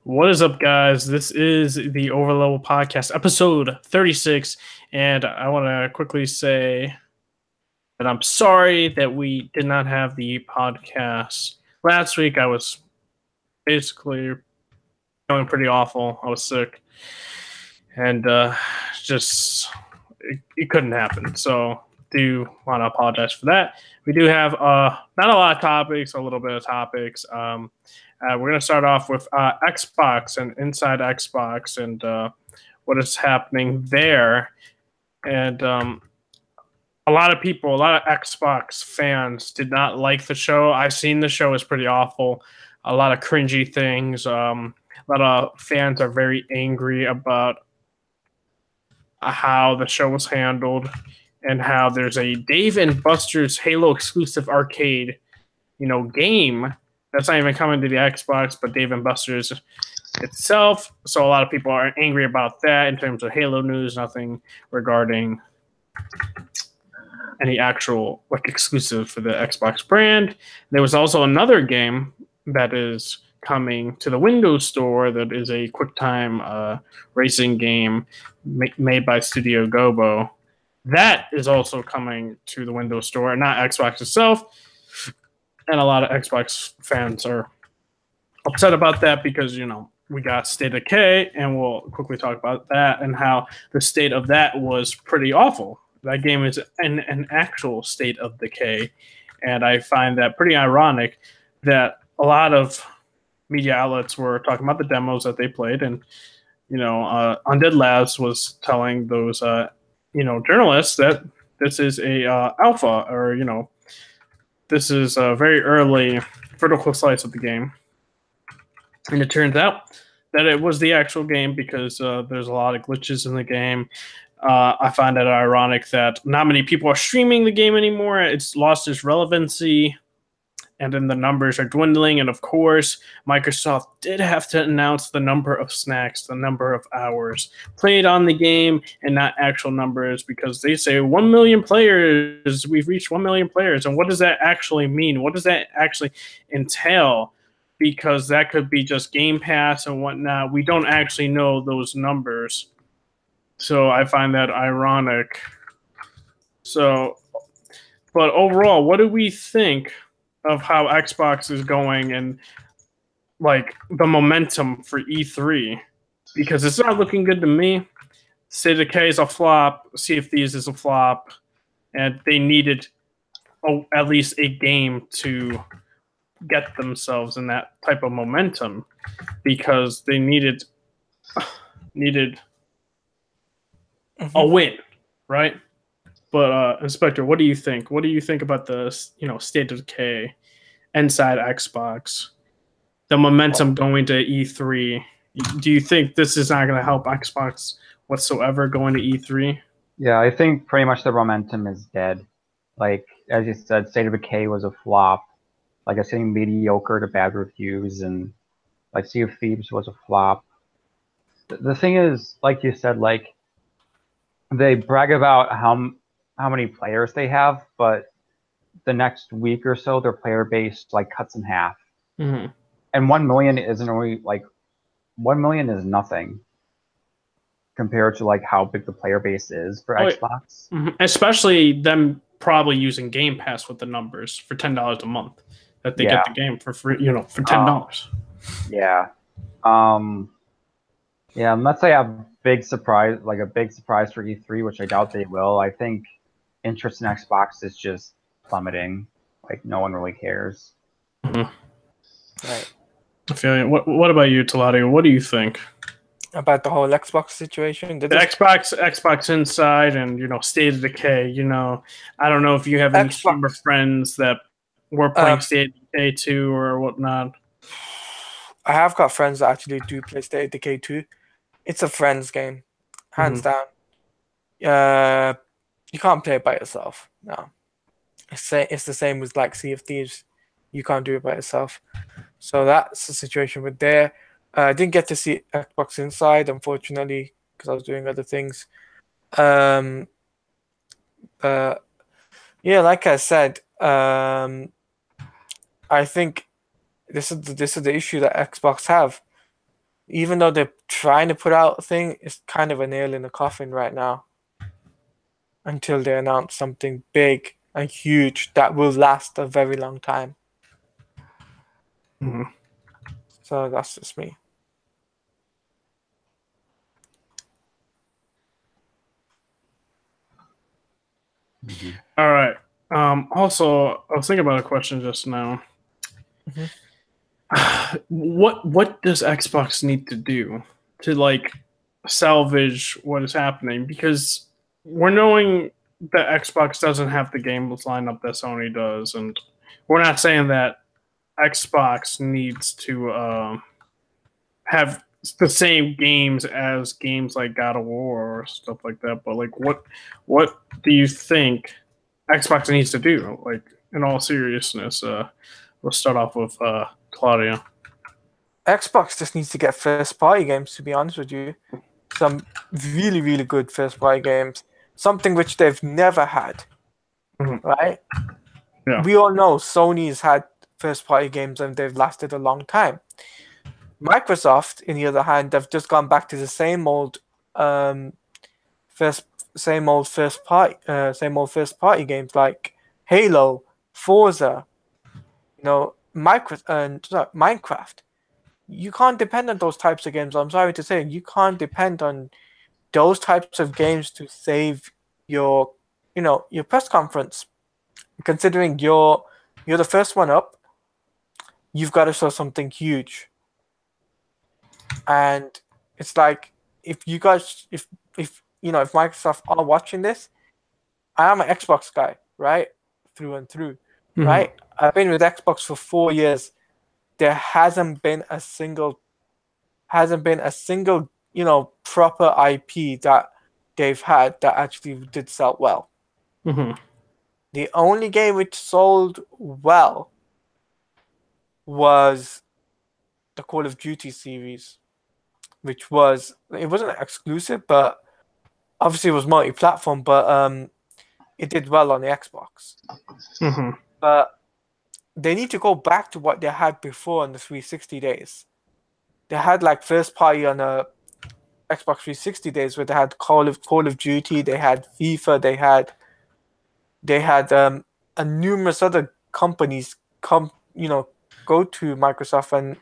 What is up, guys? This is the Overleveled podcast, episode 36. And I want to quickly say that I'm sorry that we did not have the podcast last week. I was basically feeling pretty awful. I was sick. And just, it couldn't happen. So, do want to apologize for that. We do have not a lot of topics, a little bit of topics. We're going to start off with Xbox and Inside Xbox and what is happening there. And a lot of people, a lot of Xbox fans did not like the show. I've seen the show is pretty awful. A lot of cringy things. A lot of fans are very angry about how the show was handled and how there's a Dave and Buster's Halo exclusive arcade, game that's not even coming to the Xbox, but Dave and Buster's itself. So a lot of people are angry about that in terms of Halo news, nothing regarding any actual exclusive for the Xbox brand. There was also another game that is coming to the Windows Store that is a QuickTime racing game made by Studio Gobo. That is also coming to the Windows Store, not Xbox itself. And a lot of Xbox fans are upset about that because, we got State of Decay, and we'll quickly talk about that and how the state of that was pretty awful. That game is an actual state of decay, and I find that pretty ironic that a lot of media outlets were talking about the demos that they played, and, Undead Labs was telling those, journalists that this is a alpha or, this is a very early vertical slice of the game. And it turns out that it was the actual game because there's a lot of glitches in the game. I find it ironic that not many people are streaming the game anymore. It's lost its relevancy, and then the numbers are dwindling. And of course, Microsoft did have to announce the number of snacks, the number of hours played on the game, and not actual numbers, because they say 1 million players, we've reached 1 million players. And what does that actually mean? What does that actually entail? Because that could be just Game Pass and whatnot. We don't actually know those numbers. So I find that ironic. So, but overall, what do we think of how Xbox is going and the momentum for E3? Because it's not looking good to me. State of Decay is a flop. Sea of Thieves is a flop. And they needed at least a game to get themselves in that type of momentum, because they needed a win, right? But Inspector, what do you think? What do you think about the State of Decay, Inside Xbox, the momentum going to E3? Do you think this is not going to help Xbox whatsoever going to E3? Yeah, I think pretty much the momentum is dead. Like, as you said, State of Decay was a flop. Like, I was saying, mediocre to bad reviews, and Sea of Thieves was a flop. The thing is, like you said, they brag about how many players they have, but the next week or so, their player base cuts in half. Mm-hmm. And 1 million isn't really 1 million is nothing compared to how big the player base is for Xbox. Mm-hmm. Especially them probably using Game Pass with the numbers for $10 a month that they get the game for free, for $10. Yeah. Yeah, unless they have a big surprise for E3, which I doubt they will. I think interest in Xbox is just plummeting. No one really cares. Mm-hmm. Right. I feel you. What about you, Taladio? What do you think about the whole Xbox situation? The Xbox Inside and State of Decay. I don't know if you have any streamer friends that were playing State of Decay 2 or whatnot. I have got friends that actually do play State of Decay 2. It's a friends game, hands down. You can't play it by yourself. No, it's the same with Sea of Thieves. You can't do it by yourself. So that's the situation with there. I didn't get to see Xbox Inside, unfortunately, because I was doing other things. Yeah, like I said, I think this is the issue that Xbox have. even though they're trying to put out a thing, it's kind of a nail in the coffin right now until they announce something big and huge that will last a very long time. Mhm. So that's just me. All right. Also, I was thinking about a question just now. Mhm. What does Xbox need to do to like salvage what is happening? Because we're knowing that Xbox doesn't have the games lineup that Sony does, and we're not saying that Xbox needs to have the same games as games like God of War or stuff like that. But like, what do you think Xbox needs to do? Like, in all seriousness, we'll start off with Claudia. Xbox just needs to get first party games, to be honest with you. Some really, really good first party games. Something which they've never had. Mhm. Right? Yeah. We all know Sony's had first party games and they've lasted a long time. Microsoft, in the other hand, have just gone back to the same old first party games like Halo, Forza, Minecraft. You can't depend on those types of games. I'm sorry to say, you can't depend on those types of games to save your press conference. Considering you're the first one up, you've got to show something huge. And it's like, if you guys, if Microsoft are watching this, I am an Xbox guy, right, through and through, right. I've been with Xbox for 4 years. There hasn't been a single proper IP that they've had that actually did sell well. The only game which sold well was the Call of Duty series, which it wasn't exclusive, but obviously it was multi-platform, but it did well on the Xbox. But they need to go back to what they had before in the 360 days. They had like first party on a Xbox 360 days where they had Call of Duty, they had FIFA, they had a numerous other companies go to Microsoft, and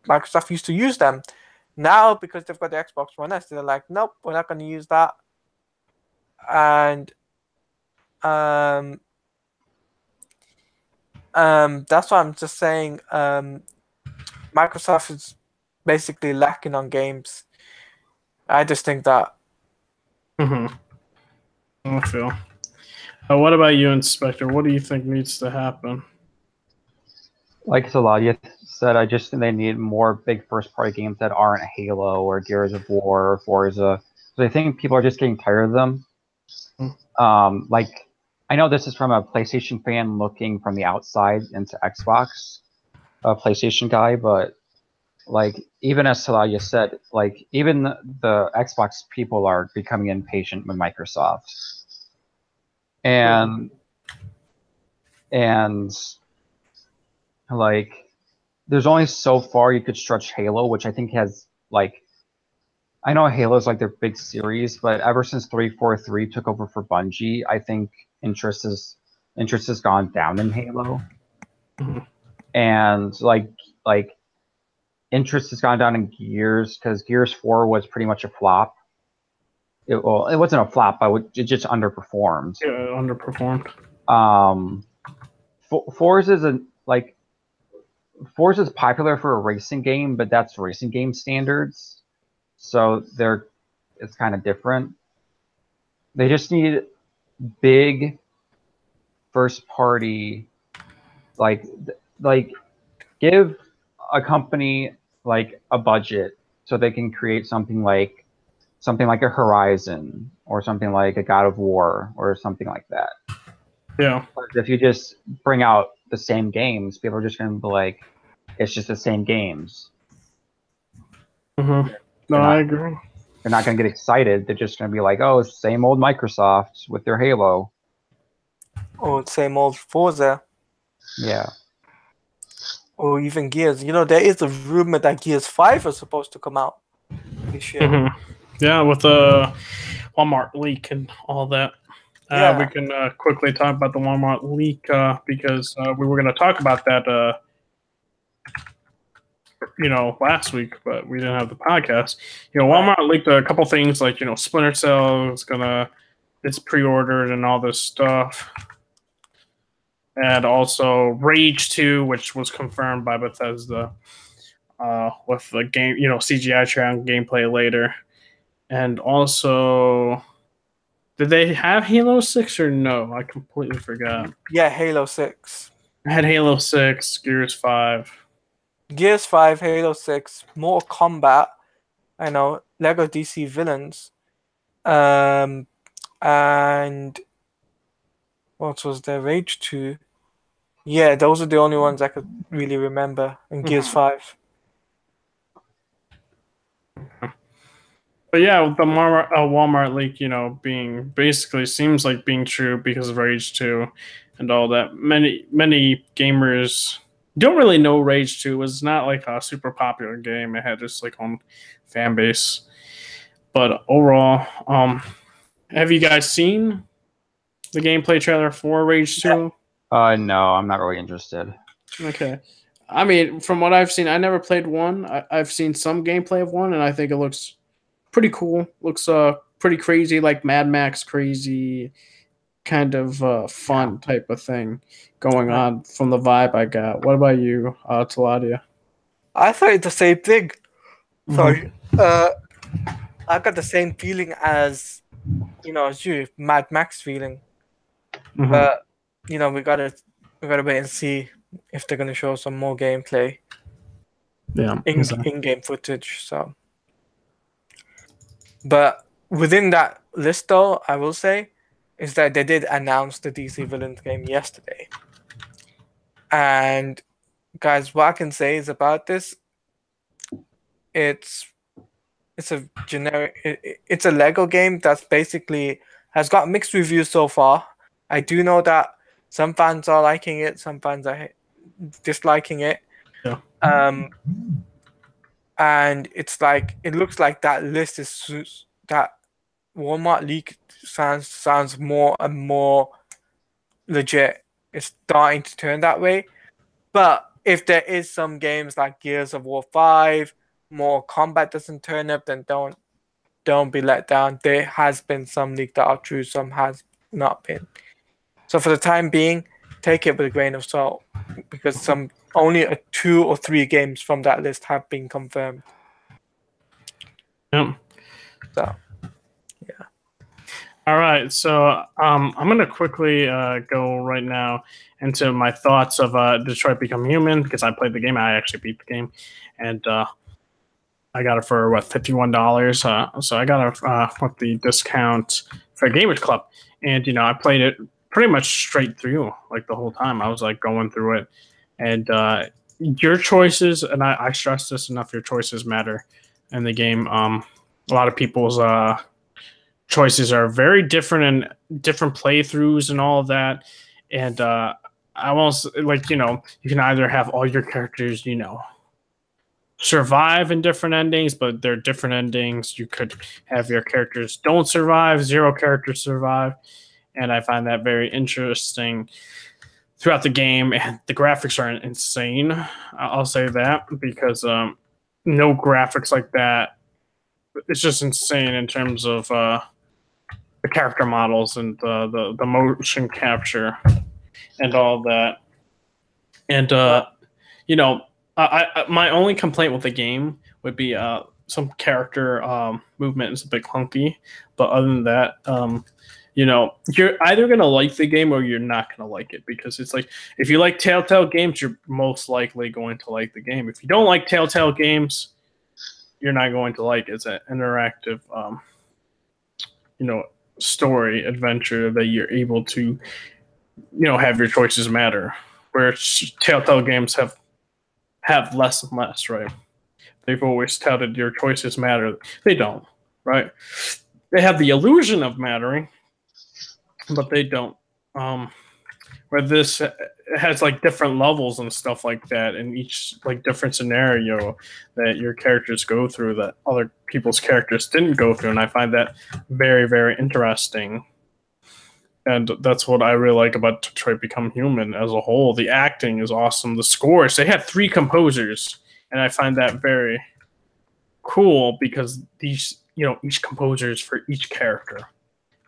Microsoft used to use them. Now, because they've got the Xbox One S, they're like, nope, we're not going to use that. And that's why I'm just saying Microsoft is basically lacking on games. I just think that. I feel. What about you, Inspector? What do you think needs to happen? Like Saladia said, I just think they need more big first-party games that aren't Halo or Gears of War or Forza. So I think people are just getting tired of them. Like, I know this is from a PlayStation fan looking from the outside into Xbox, a PlayStation guy, but like, even as Saladia said, like, even the Xbox people are becoming impatient with Microsoft. And like, there's only so far you could stretch Halo, which I think has, like, I know Halo's like their big series, but ever since 343 took over for Bungie, I think interest has gone down in Halo. And like interest has gone down in Gears, because Gears 4 was pretty much a flop. It wasn't a flop, but it just underperformed. Yeah, underperformed. Forza's popular for a racing game, but that's racing game standards, so it's kind of different. They just need big first party, like give a company like a budget so they can create something like a Horizon or something like a God of War or something like that. Yeah. But if you just bring out the same games, people are just going to be like, it's just the same games. No, I agree. They're not going to get excited. They're just going to be like, oh, it's the same old Microsoft with their Halo. Or same old Forza. Yeah. Or even Gears. There is a rumor that Gears 5 is supposed to come out. this year. Mm-hmm. Yeah, with the Walmart leak and all that. We can quickly talk about the Walmart leak because we were going to talk about that, last week, but we didn't have the podcast. Walmart leaked a couple things like Splinter Cell is it's pre-ordered and all this stuff, and also Rage 2, which was confirmed by Bethesda with the game, CGI trailer gameplay later, and also. Did they have Halo 6 or no? I completely forgot. Yeah, Halo 6. I had Halo 6, Gears 5. Gears 5, Halo 6, Mortal Kombat, I know, Lego DC Villains, and what was there? Rage 2. Yeah, those are the only ones I could really remember. And Gears 5. But yeah, the Walmart leak, being basically seems like being true because of Rage 2 and all that. Many gamers don't really know Rage 2. It was not like a super popular game. It had just like own fan base. But overall, have you guys seen the gameplay trailer for Rage 2? No, I'm not really interested. Okay. I mean, from what I've seen, I never played one. I've seen some gameplay of one, and I think it looks pretty cool. Looks pretty crazy, like Mad Max crazy, kind of fun type of thing going on from the vibe I got. What about you, Taladia? I thought the same thing. Sorry. I got the same feeling as as you, Mad Max feeling. But we gotta wait and see if they're gonna show some more gameplay. Yeah, in-game footage. So. But within that list, though, I will say, is that they did announce the DC Villains game yesterday. And, guys, what I can say is about this, it's a generic, it's a Lego game that's basically has got mixed reviews so far. I do know that some fans are liking it, some fans are disliking it. Yeah. And it looks like that list is that Walmart leak sounds more and more legit. It's starting to turn that way. But if there is some games like Gears of War 5, Mortal Kombat doesn't turn up, then don't be let down. There has been some leaks that are true, some has not been. So for the time being, take it with a grain of salt because only 2 or 3 games from that list have been confirmed. Yep. So, yeah. All right. So I'm going to quickly go right now into my thoughts of Detroit Become Human because I played the game. I actually beat the game. And I got it for, $51. So I got it with the discount for Gamers Club. And, I played it pretty much straight through, like the whole time. I was like going through it. And your choices, and I stress this enough, your choices matter in the game. A lot of people's choices are very different and different playthroughs and all of that. And I almost you can either have all your characters, survive in different endings, but they're different endings. You could have your characters don't survive, 0 characters survive. And I find that very interesting throughout the game. And the graphics are insane. I'll say that because no graphics like that. It's just insane in terms of the character models and the motion capture and all that. And my only complaint with the game would be some character movement is a bit clunky, but other than that, you're either gonna like the game or you're not gonna like it because it's like if you like Telltale games, you're most likely going to like the game. If you don't like Telltale games, you're not going to like it. It's an interactive, story adventure that you're able to, have your choices matter. Where Telltale games have less and less, right? They've always touted your choices matter. They don't, right? They have the illusion of mattering, but they don't. Where this it has like different levels and stuff like that, and each like different scenario that your characters go through that other people's characters didn't go through, and I find that very, very interesting. And that's what I really like about Detroit Become Human as a whole. The acting is awesome. The scores, they had 3 composers, and I find that very cool because these, each composer is for each character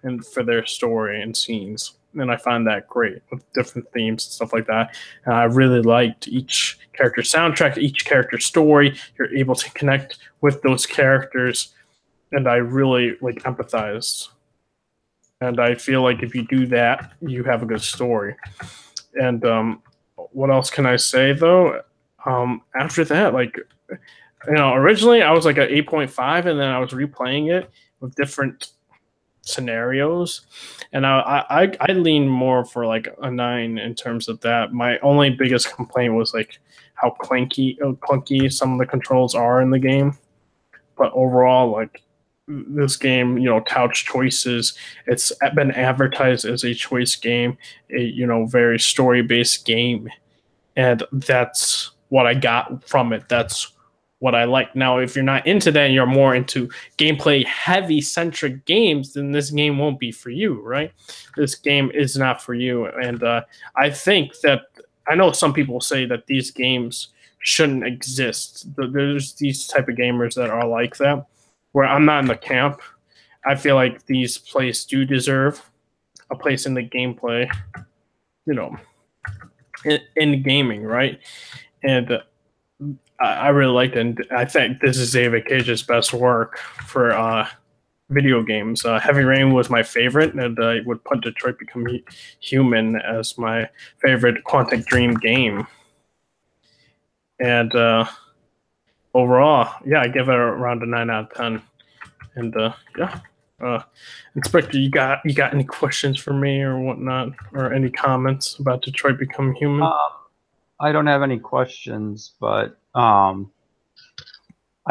and for their story and scenes. And I find that great with different themes and stuff like that. And I really liked each character soundtrack, each character story. You're able to connect with those characters, and I really like empathized. And I feel like if you do that, you have a good story. And what else can I say though? After that, like, originally I was like at 8.5, and then I was replaying it with different scenarios, and I lean more for like a 9 in terms of that. My only biggest complaint was like how clunky some of the controls are in the game, but overall, like, this game, couch choices. It's been advertised as a choice game, a very story based game, and that's what I got from it. That's what I like. Now, if you're not into that and you're more into gameplay heavy centric games, then this game won't be for you, right? This game is not for you, and I think that I know some people say that these games shouldn't exist. There's these type of gamers that are like that, where I'm not in the camp. I feel like these plays do deserve a place in the gameplay, in gaming, right? And I really liked it. And I think this is David Cage's best work for video games. Heavy Rain was my favorite, and I would put Detroit Become Human as my favorite Quantic Dream game. And overall, yeah, I give it around a 9 out of 10. And Inspector, you got any questions for me or whatnot, or any comments about Detroit Become Human? I don't have any questions, but I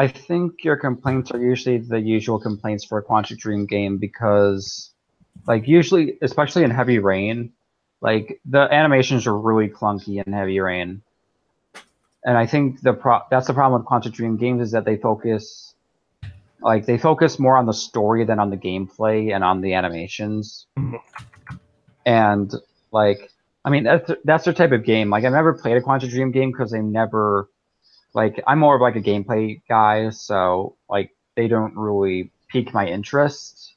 think your complaints are usually the usual complaints for a Quantic Dream game, because, like, usually, especially in Heavy Rain, like, the animations are really clunky in Heavy Rain. And I think that's the problem with Quantic Dream games, is that they focus more on the story than on the gameplay and on the animations. Mhm. And, like, I mean, that's their type of game. Like, I've never played a Quantic Dream game because they never, like, I'm more of like a gameplay guy, so like they don't really pique my interest.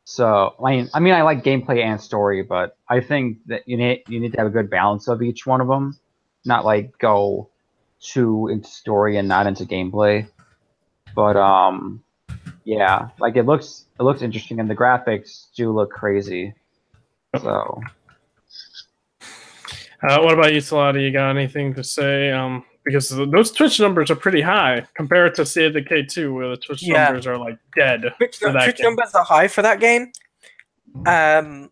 So I mean, I like gameplay and story, but I think that you need to have a good balance of each one of them, not like go too into story and not into gameplay. But yeah, like it looks interesting, and the graphics do look crazy. So. What about you, Salati? You got anything to say? Because those Twitch numbers are pretty high compared to State of Decay 2, where the Twitch numbers are like dead. Twitch numbers are high for that game. I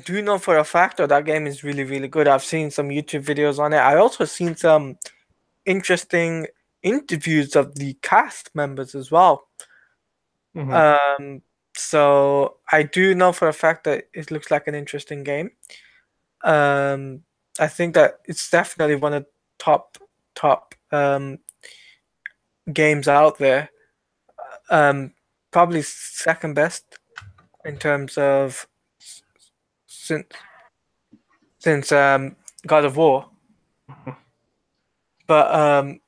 do know for a fact that game is really, really good. I've seen some YouTube videos on it. I also seen some interesting interviews of the cast members as well. Mm-hmm. So I do know for a fact that it looks like an interesting game. I think that it's definitely one of the top games out there. Probably second best in terms of since God of War. But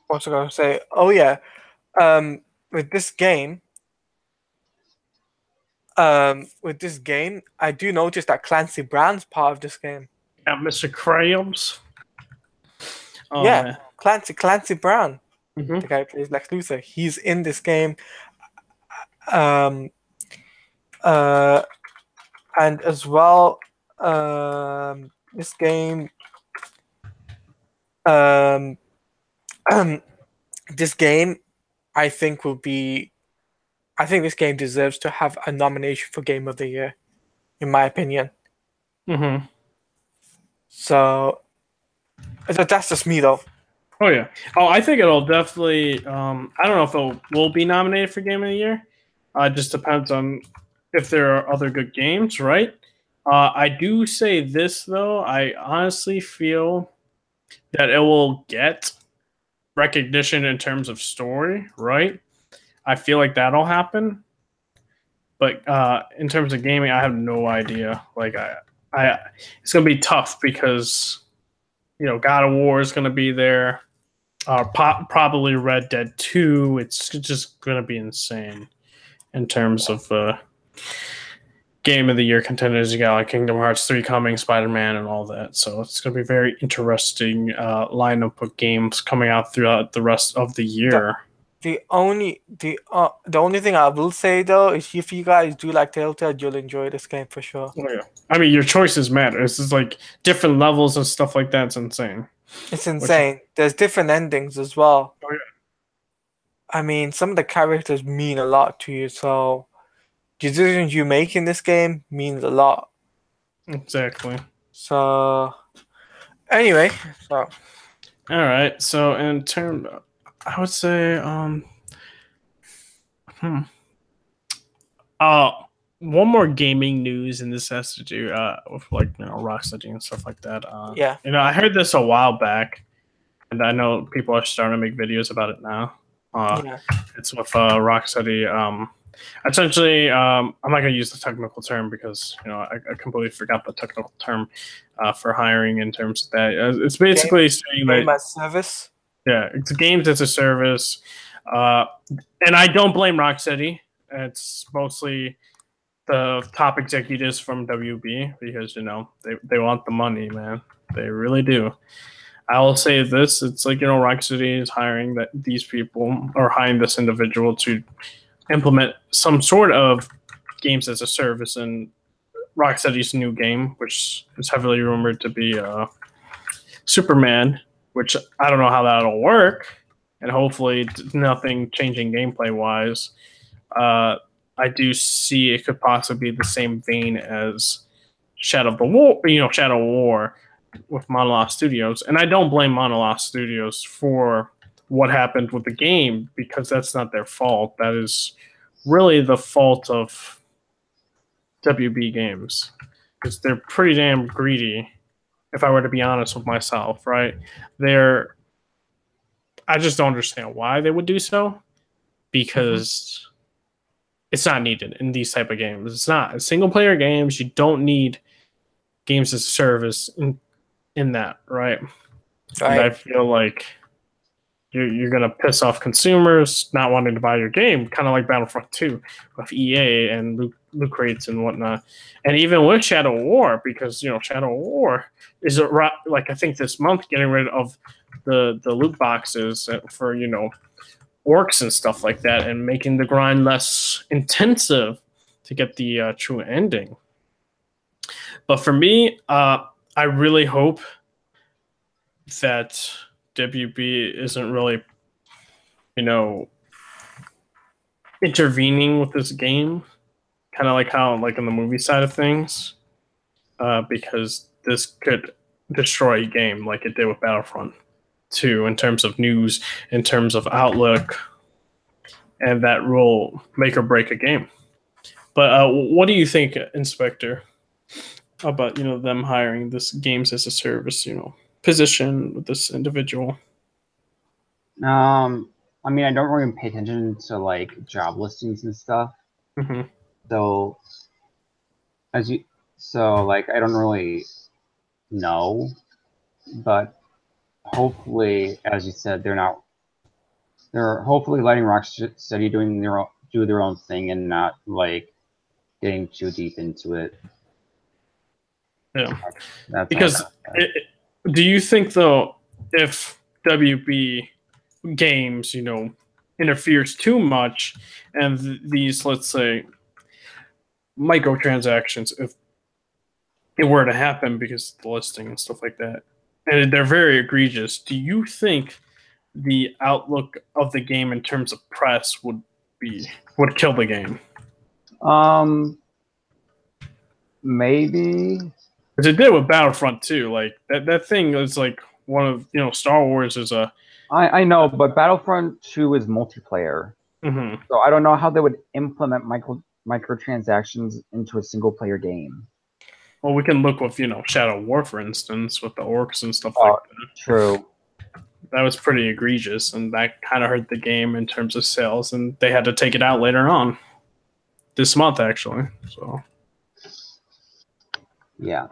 what's I gonna say? Oh yeah, with this game. I do notice that Clancy Brown's part of this game. Yeah, Mr. Krabs. Oh, yeah, man. Clancy Brown, mm-hmm. The guy who plays Lex Luthor. He's in this game. And as well, this game, this game, I think this game deserves to have a nomination for Game of the Year, in my opinion. Mm-hmm. So that's just me, though. Oh yeah. Oh, I think it'll definitely. I don't know if it will be nominated for Game of the Year, It just depends on if there are other good games, right? I do say this though. I honestly feel that it will get recognition in terms of story, right? I feel like that'll happen. But in terms of gaming, I have no idea. Like it's gonna be tough because God of War is gonna be there. Probably Red Dead 2. It's just gonna be insane in terms of Game of the Year contenders. You got like Kingdom Hearts 3 coming, Spider-Man, and all that. So it's gonna be very interesting lineup of games coming out throughout the rest of the year. The only thing I will say though is if you guys do like Telltale, you'll enjoy this game for sure. Oh, yeah. I mean, your choices matter. This is like different levels and stuff like that. It's insane. It's insane. There's different endings as well. Oh, yeah. I mean, some of the characters mean a lot to you, so decisions you make in this game means a lot. Exactly. So, anyway, all right. So in terms, I would say, one more gaming news, and this has to do with like Rocksteady and stuff like that. Yeah. I heard this a while back, and I know people are starting to make videos about it now. It's with Rocksteady. Essentially, I'm not going to use the technical term because I completely forgot the technical term for hiring in terms of that. It's basically saying that game as service. Yeah, it's games as a service, and I don't blame Rocksteady. It's mostly the top executives from WB because they want the money, man. They really do. I will say this: it's like Rocksteady is hiring these people or hiring this individual to implement some sort of games as a service in Rocksteady's new game, which is heavily rumored to be Superman. Which I don't know how that'll work, and hopefully nothing changing gameplay wise. I do see it could possibly be the same vein as Shadow War with Monolith Studios, and I don't blame Monolith Studios for what happened with the game because that's not their fault. That is really the fault of WB Games because they're pretty damn greedy. If I were to be honest with myself, right? I just don't understand why they would do so because it's not needed in these type of games. It's not single player games. You don't need games as a service in that, right? And I feel like you're gonna piss off consumers not wanting to buy your game, kind of like Battlefront 2 with EA and loot crates and whatnot, and even with Shadow War because Shadow War is like I think this month getting rid of the loot boxes for orcs and stuff like that and making the grind less intensive to get the true ending. But for me, I really hope that WB isn't really, intervening with this game, kind of like how, like in the movie side of things, because this could destroy a game like it did with Battlefront 2 in terms of news, in terms of outlook, and that will make or break a game. But what do you think, Inspector, about them hiring this games as a service, position with this individual? I mean, I don't really pay attention to like job listings and stuff. Mm-hmm. So I don't really know, but hopefully, as you said, they're hopefully letting Rocksteady do their own thing and not like getting too deep into it. Yeah, because do you think though, if WB Games, interferes too much, and these, let's say, microtransactions, if it were to happen because of the listing and stuff like that, and they're very egregious, do you think the outlook of the game in terms of press would kill the game? Maybe. Because it did with Battlefront 2. Like that thing is like one of Star Wars is a. I know, but Battlefront 2 is multiplayer. Mm-hmm. So I don't know how they would implement microtransactions into a single player game. Well, we can look with Shadow War, for instance, with the orcs and stuff like that. True. That was pretty egregious, and that kind of hurt the game in terms of sales, and they had to take it out later on this month, actually. So yeah,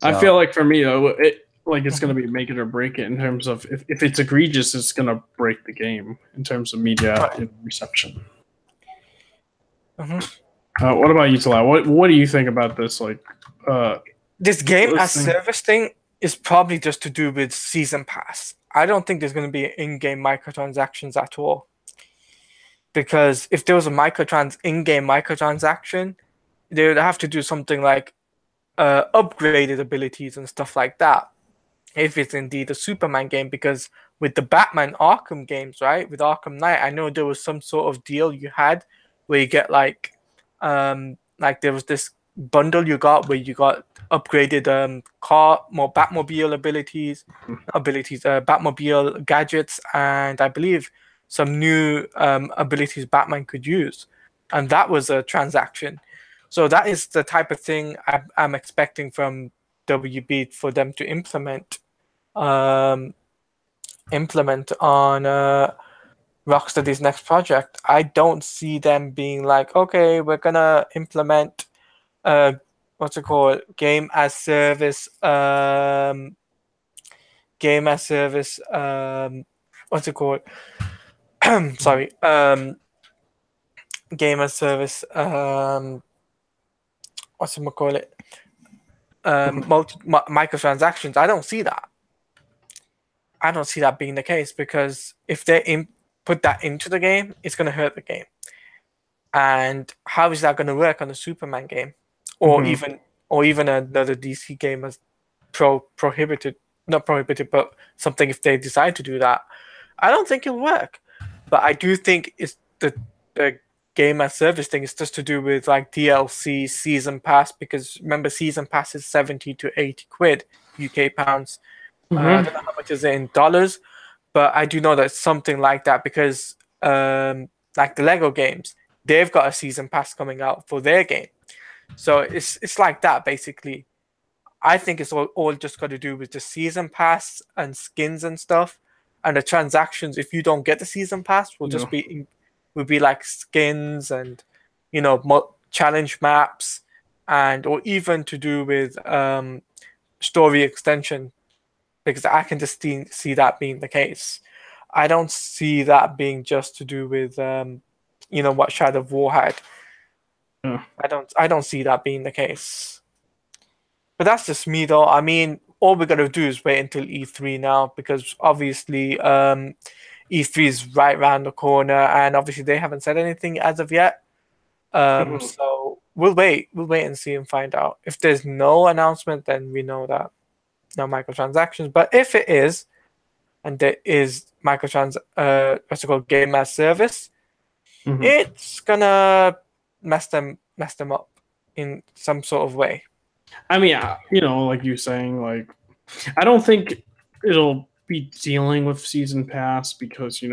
I feel like for me, though, it's going to be make it or break it in terms of if it's egregious, it's going to break the game in terms of media reception. Mm-hmm. What about you, Talal? What do you think about this? This game as service thing is probably just to do with season pass. I don't think there's going to be in-game microtransactions at all. Because if there was a in-game microtransaction, they would have to do something like upgraded abilities and stuff like that. If it's indeed a Superman game, because with the Batman Arkham games, right, with Arkham Knight, I know there was some sort of deal you had where you get like there was this bundle you got where you got upgraded more Batmobile Batmobile gadgets, and I believe some new abilities Batman could use, and that was a transaction. So that is the type of thing I'm expecting from WB for them to implement on Rocksteady's next project. I don't see them being like, okay, we're gonna implement what's it called? Game as service. What's it called? Sorry. Game as service. What's it call it? Microtransactions. I don't see that. I don't see that being the case, because if they put that into the game, it's going to hurt the game. And how is that going to work on a Superman game, or even another DC game as not prohibited, but something if they decide to do that? I don't think it'll work. But I do think it's the game as service thing is just to do with like DLC, season pass, because remember, season pass is 70 to 80 quid UK pounds. I don't know how much is it in dollars, but I do know that it's something like that, because like the Lego games, they've got a season pass coming out for their game. So it's like that basically. I think it's all just got to do with the season pass and skins and stuff, and the transactions. If you don't get the season pass, will just be like skins and challenge maps, or even to do with story extension, because I can just see that being the case. I don't see that being just to do with what Shadow of War had. I don't see that being the case. But that's just me, though. I mean, all we got to do is wait until E3 now, because obviously E3 is right around the corner, and obviously they haven't said anything as of yet. So we'll wait and see and find out. If there's no announcement, then we know that no microtransactions. But if it is, and there is what's it called, game as service, it's gonna mess them up in some sort of way. I mean, like you're saying, like, I don't think it'll be dealing with season pass, because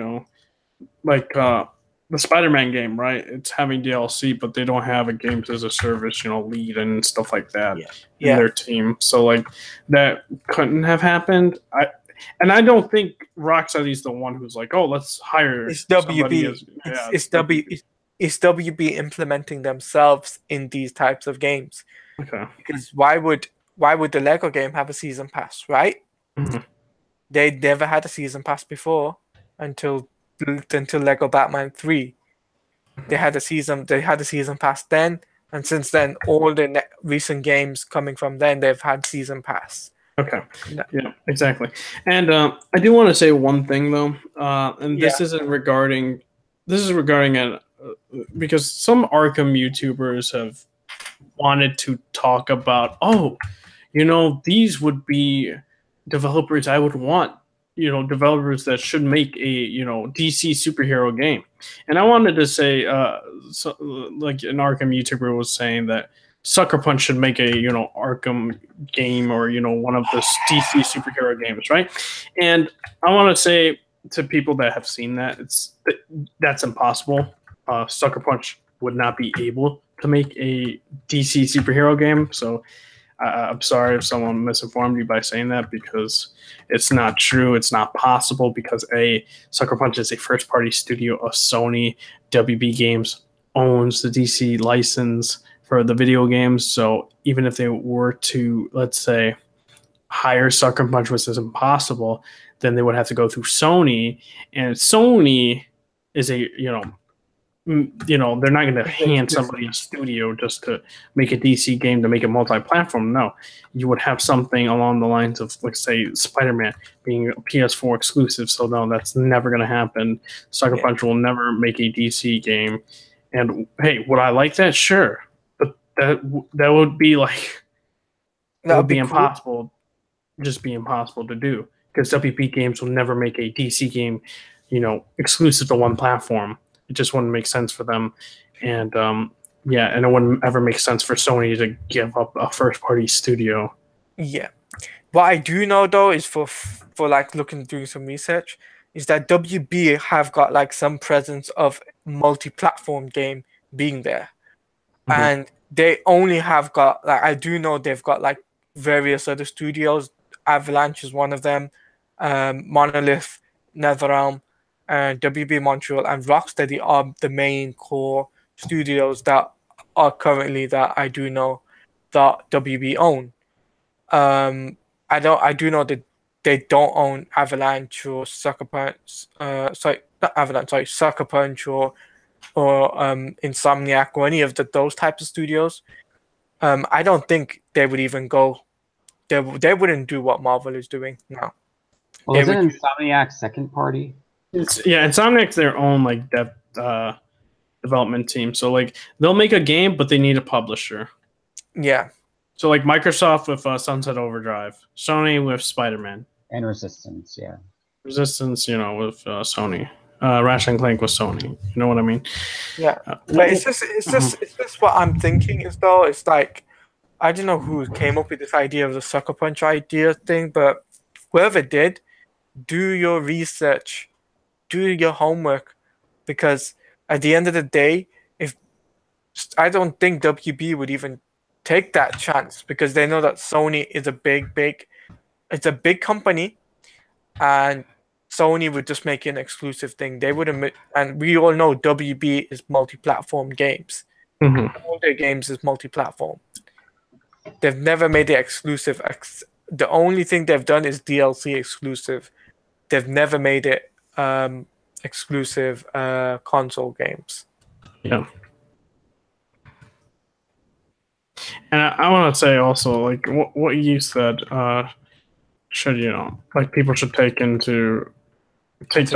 like the Spider-Man game, right? It's having DLC, but they don't have a games as a service, lead and stuff like that in their team. So like that couldn't have happened. I don't think Rocksteady's the one who's like, oh, let's hire. It's WB. It's WB implementing themselves in these types of games. Okay. Because why would the Lego game have a season pass, right? They never had a season pass before until Lego Batman 3. They had a season pass then, and since then all the recent games coming from then, they've had season pass. Okay. Yeah, exactly. And I do want to say one thing though, and this is regarding because some Arkham YouTubers have wanted to talk about, these would be developers I would want, developers that should make a DC superhero game. And I wanted to say, like an Arkham YouTuber was saying that Sucker Punch should make a Arkham game, or one of the DC superhero games, right? And I want to say, to people that have seen that, that's impossible. Sucker Punch would not be able to make a DC superhero game. So I'm sorry if someone misinformed you by saying that, because it's not true. It's not possible because Sucker Punch is a first party studio of Sony. WB Games owns the DC license for the video games. So even if they were to, let's say, hire Sucker Punch, which is impossible, then they would have to go through Sony, and Sony is they're not going to hand somebody a studio just to make a DC game to make it multi-platform. No, you would have something along the lines of, like, say, Spider-Man being a PS4 exclusive. So no, that's never going to happen. Sucker Punch will never make a DC game. And hey, would I like that? Sure, but that would be like that would be impossible. Cool. Just be impossible to do, because WP Games will never make a DC game, exclusive to one platform. It just wouldn't make sense for them, and and it wouldn't ever make sense for Sony to give up a first-party studio. Yeah, what I do know though is for like doing some research, is that WB have got like some presence of multi-platform game being there, and they only have got, like, I do know they've got like various other studios. Avalanche is one of them, Monolith, NetherRealm, WB Montreal, and Rocksteady are the main core studios that are currently, that I do know that WB own. I do know that they don't own Avalanche or Sucker Punch. Not Avalanche. Sorry, Sucker Punch or Insomniac or any of those types of studios. I don't think they would even go. They wouldn't do what Marvel is doing now. Well, isn't Insomniac second party? Insomniac's their own like development team. So like they'll make a game, but they need a publisher. Yeah. So like Microsoft with Sunset Overdrive, Sony with Spider-Man, and Resistance. Yeah. Resistance, with Sony. Ratchet and Clank with Sony. You know what I mean? Yeah. But it's just what I'm thinking is, though. It's like, I don't know who came up with this idea of the Sucker Punch idea thing, but whoever did, do your research, do your homework, because at the end of the day, I don't think WB would even take that chance, because they know that Sony is a it's a big company, and Sony would just make an exclusive thing. They would admit, and we all know WB is multi-platform games. All their games is multi-platform. They've never made it exclusive. The only thing they've done is DLC exclusive. They've never made it exclusive console games. Yeah. And I want to say also, like, what you said, should, like, people should take to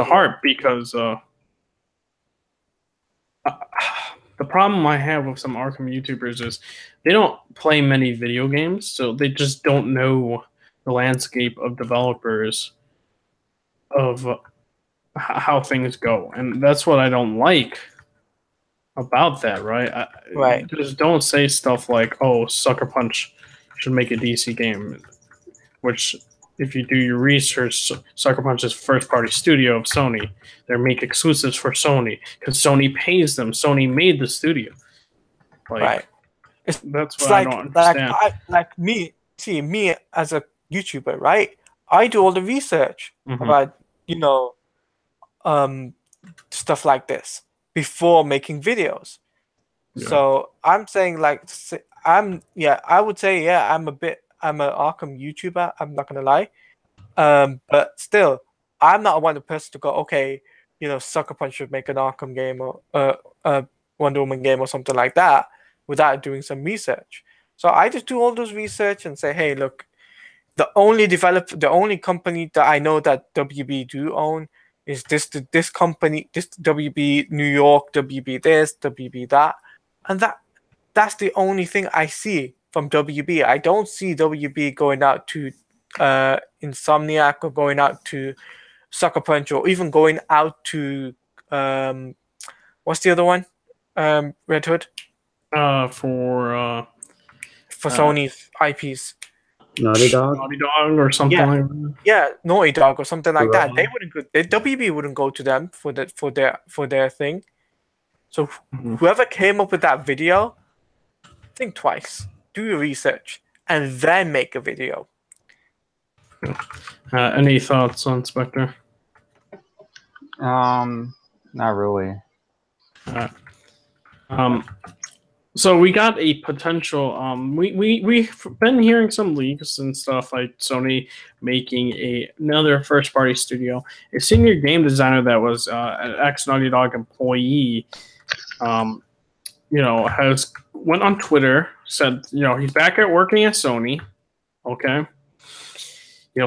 heart, because the problem I have with some Arkham YouTubers is they don't play many video games, so they just don't know the landscape of developers, of how things go, and that's what I don't like about that. Right? Right. Just don't say stuff like, "Oh, Sucker Punch should make a DC game," which, if you do your research, Sucker Punch is first-party studio of Sony. They make exclusives for Sony because Sony pays them. Sony made the studio. Right. That's what I don't understand. Me as a YouTuber, right? I do all the research about, stuff like this before making videos. Yeah. So I'm saying, like, I would say, I'm an Arkham YouTuber. I'm not gonna lie, but still, I'm not one person to go, okay, Sucker Punch should make an Arkham game or a Wonder Woman game or something like that without doing some research. So I just do all those research and say, hey, look, the only company that I know that WB do own is this company, this WB New York, WB this, WB that, and that's the only thing I see from WB. I don't see WB going out to Insomniac or going out to Sucker Punch or even going out to what's the other one? Red Hood. For Sony's IPs. Naughty Dog. Naughty Dog or something Yeah. like that. Yeah, Naughty Dog or something like that. Gorilla. They wouldn't go. WB wouldn't go to them for their thing. So Mhm. whoever came up with that video, think twice, do your research, and then make a video. Any thoughts on Spectre? Not really. So we got a potential. We've been hearing some leaks and stuff like Sony making another first party studio. A senior game designer that was an ex Naughty Dog employee, has went on Twitter, said he's back at working at Sony. Okay.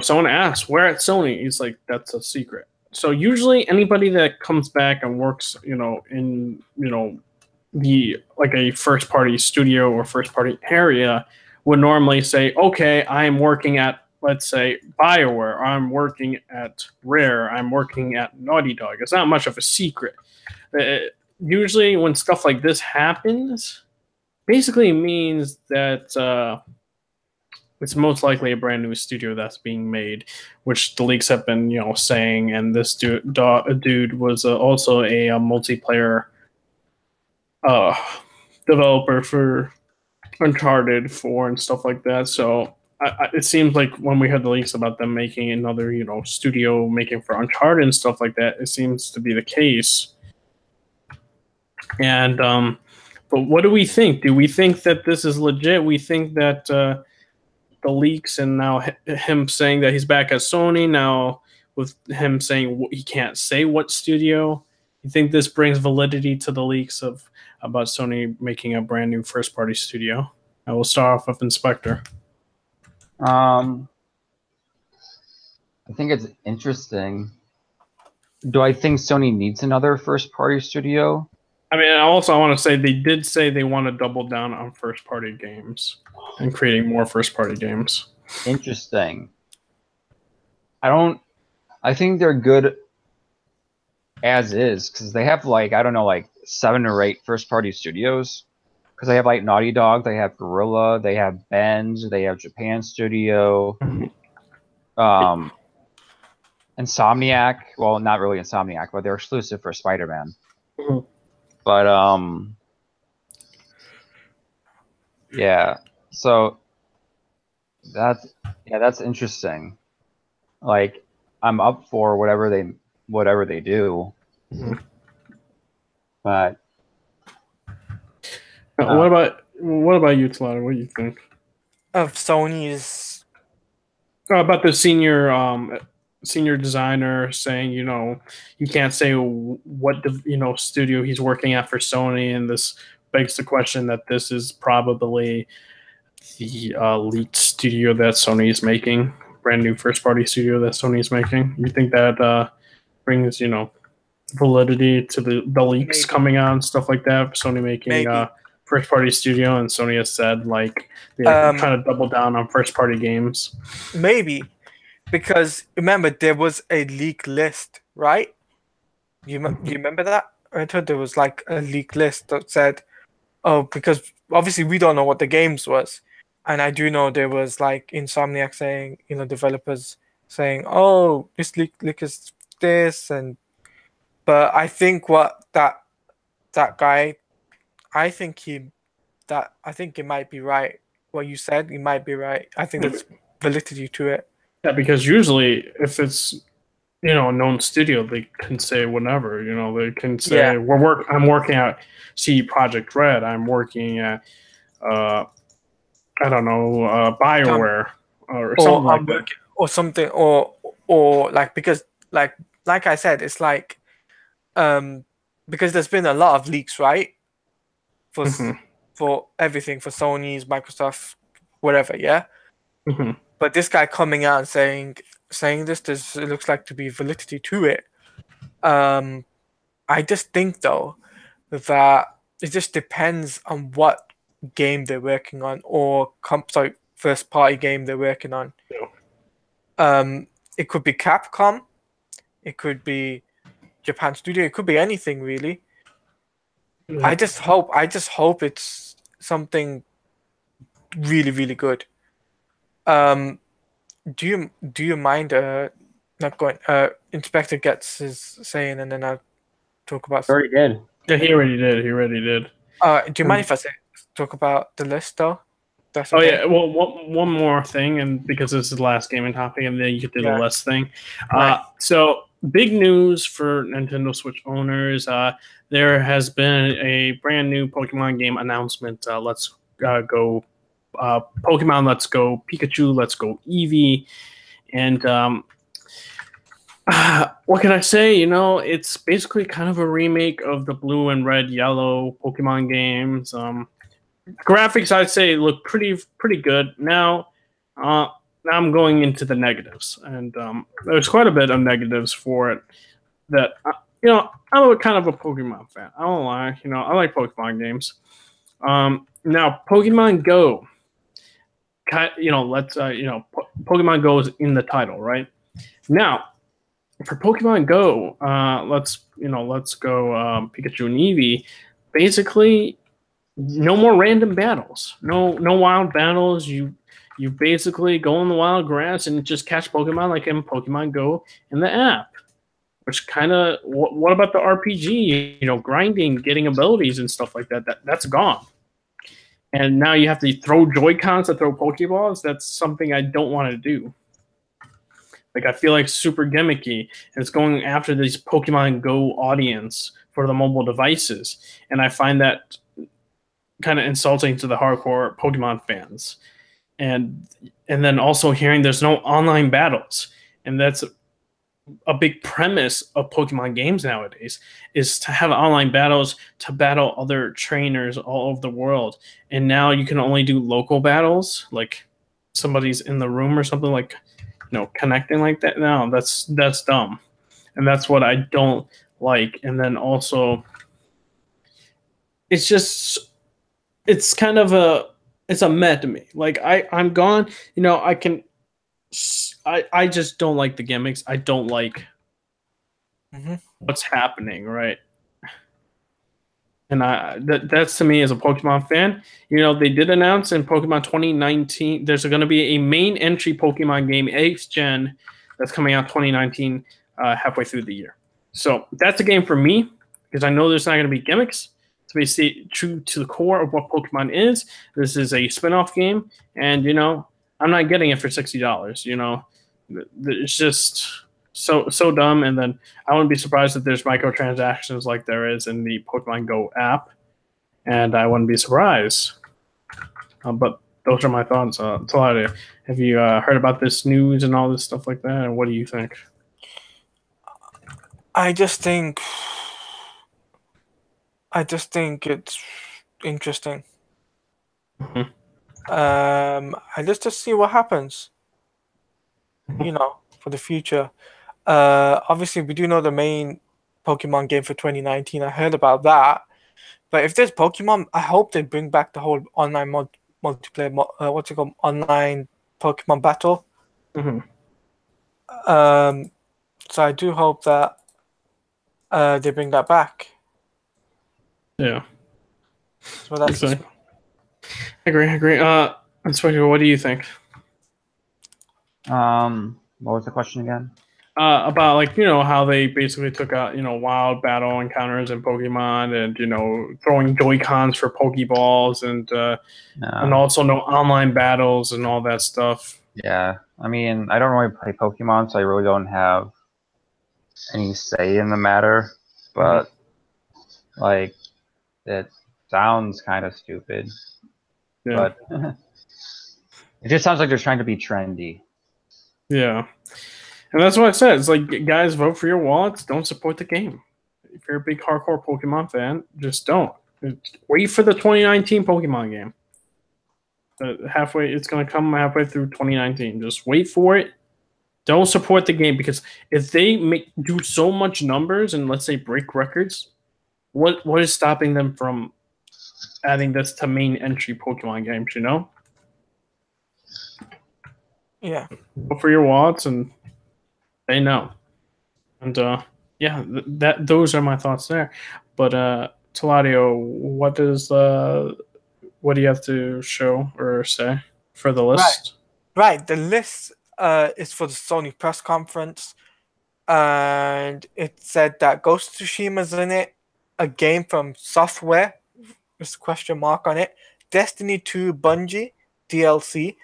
Someone asked where at Sony. He's like, that's a secret. So usually anybody that comes back and works, in the like a first party studio or first party area would normally say, okay, I'm working at, let's say, BioWare, or I'm working at Rare, I'm working at Naughty Dog. It's not much of a secret. Usually when stuff like this happens, basically means that it's most likely a brand new studio that's being made, which the leaks have been, saying. And this dude was also a multiplayer developer for Uncharted 4 and stuff like that. So it seems like when we heard the leaks about them making another, studio making for Uncharted and stuff like that, it seems to be the case. And but what do we think? Do we think that this is legit? We think that the leaks and now him saying that he's back at Sony now with him saying he can't say what studio. You think this brings validity to the leaks about Sony making a brand new first party studio? I will start off with Inspector. I think it's interesting. Do I think Sony needs another first party studio? I mean, I want to say they did say they want to double down on first party games and creating more first party games. Interesting. I think they're good as is because they have like 7 or 8 first party studios. Because they have like Naughty Dog, they have Gorilla, they have Benz, they have Japan Studio, Insomniac. Well, not really Insomniac, but they're exclusive for Spider-Man. Mhm. But yeah. So that's interesting. Like, I'm up for whatever they do. Mhm. But what about you, Talata? What do you think Of Sony's, about the senior designer saying he can't say what studio he's working at for Sony, and this begs the question that this is probably the leaked studio that Sony is making, brand new first party studio that Sony is making. You think that brings validity to the leaks Maybe. coming out and stuff like that? Sony making Maybe. first party studio, and Sony has said like they're trying to double down on first party games. maybe, because remember there was a leak list, right? You remember that? I thought there was like a leak list that said, oh, because obviously we don't know what the games was, and I do know there was like Insomniac saying, developers saying, oh, this leak is this, but I think what that guy, I think it might be right. What you said, you might be right. I think there's validity to it. Yeah, because usually if it's a known studio, they can say whatever. They can say I'm working at CD Project Red. I'm working at I don't know BioWare or something like that. Or something, or like, because like I said, it's like because there's been a lot of leaks, right? For everything, for Sony's, Microsoft, whatever, yeah. Mm-hmm. But this guy coming out and saying this, it looks like to be validity to it. I just think though that it just depends on what game they're working on, or first party game they're working on. Yeah. It could be Capcom, it could be Japan Studio, it could be anything really. Yeah. I just hope it's something really, really good. Do you mind not going Inspector gets his saying and then I'll talk about Already did. Yeah, he already did. He already did. do you mind if I talk about the list though? That's Oh okay. yeah. Well, one more thing, and because this is the last gaming topic, and then you get to the list thing. Right. So big news for Nintendo Switch owners. There has been a brand new Pokemon game announcement. Let's go, Pokemon. Let's go Pikachu. Let's go Eevee. And what can I say? You know, it's basically kind of a remake of the blue and red, yellow Pokemon games. Graphics, I'd say, look pretty good. Now I'm going into the negatives, and there's quite a bit of negatives for it. That you know, I'm kind of a Pokemon fan. I don't lie. You know, I like Pokemon games. Now, Pokemon Go. You know, Pokemon Go is in the title, right? Now, for Pokemon Go, let's go Pikachu and Eevee. Basically, no more random battles. No wild battles. You basically go in the wild grass and just catch Pokemon like in Pokemon Go in the app. Which kind of what about the RPG? You know, grinding, getting abilities and stuff like that. That's gone. And now you have to throw Joy-Cons to throw Pokeballs. That's something I don't want to do. Like, I feel like super gimmicky, and it's going after this Pokemon Go audience for the mobile devices, and I find that kind of insulting to the hardcore Pokemon fans. And then also hearing there's no online battles, and that's a big premise of Pokemon games nowadays, is to have online battles to battle other trainers all over the world. And now you can only do local battles, like somebody's in the room or something, like, you know, connecting like that. No, that's dumb. And that's what I don't like. And then also it's kind of it's a meh to me. Like I'm gone, you know, I just don't like the gimmicks. I don't like what's happening, right? And that's to me as a Pokemon fan. You know, they did announce in Pokemon 2019 there's going to be a main entry Pokemon game, 8th Gen, that's coming out 2019, halfway through the year. So that's a game for me, because I know there's not going to be gimmicks. To be stay true to the core of what Pokemon is. This is a spin-off game, and you know, I'm not getting it for $60. You know, it's just so dumb. And then I wouldn't be surprised if there's microtransactions like there is in the Pokemon Go app, and I wouldn't be surprised. But those are my thoughts. Talade, have you heard about this news and all this stuff like that? And what do you think? I just think it's interesting. I just see what happens. You know, for the future. Obviously, we do know the main Pokemon game for 2019. I heard about that. But if there's Pokemon, I hope they bring back the whole online multiplayer. What's it called? Online Pokemon battle. So I do hope that they bring that back. Yeah. So that's I agree. Inspector, what do you think? What was the question again? About, like, you know, how they basically took out, you know, wild battle encounters in Pokemon, and, you know, throwing Joy-Cons for Pokeballs, and also no online battles and all that stuff. Yeah, I mean, I don't really play Pokemon, so I really don't have any say in the matter. But like, it sounds kind of stupid. Yeah. But it just sounds like they're trying to be trendy. Yeah. And that's what I said. It's like, guys, vote for your wallets. Don't support the game. If you're a big hardcore Pokemon fan, just don't. Wait for the 2019 Pokemon game. It's going to come halfway through 2019. Just wait for it. Don't support the game, because if they do so much numbers and, let's say, break records, what is stopping them from adding this to main entry Pokemon games? You know. Yeah. Vote for your wallets and. They know, and yeah, those are my thoughts there. But Taladio, what do you have to show or say for the list? Right, the list is for the Sony press conference, and it said that Ghost of Tsushima's in it, a game from Software, with a question mark on it, Destiny 2 Bungie DLC,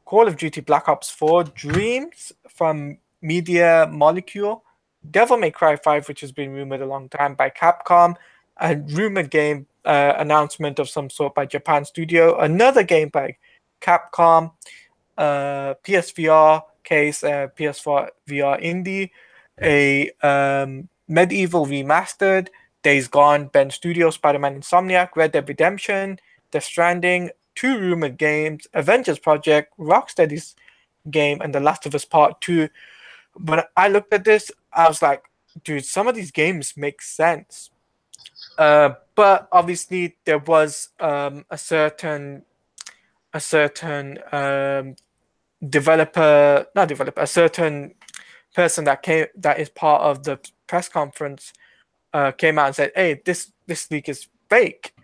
Call of Duty Black Ops 4, Dreams from Media Molecule, Devil May Cry 5, which has been rumored a long time by Capcom, a rumored game announcement of some sort by Japan Studio, another game by Capcom, PSVR case, PS4 VR indie, a Medieval Remastered, Days Gone, Ben Studio, Spider-Man Insomniac, Red Dead Redemption, Death Stranding, two rumored games, Avengers Project, Rocksteady's game, and The Last of Us Part 2. When I looked at this, I was like, dude, some of these games make sense. But obviously there was a certain a certain person that is part of the press conference came out and said, "Hey, this leak is fake,"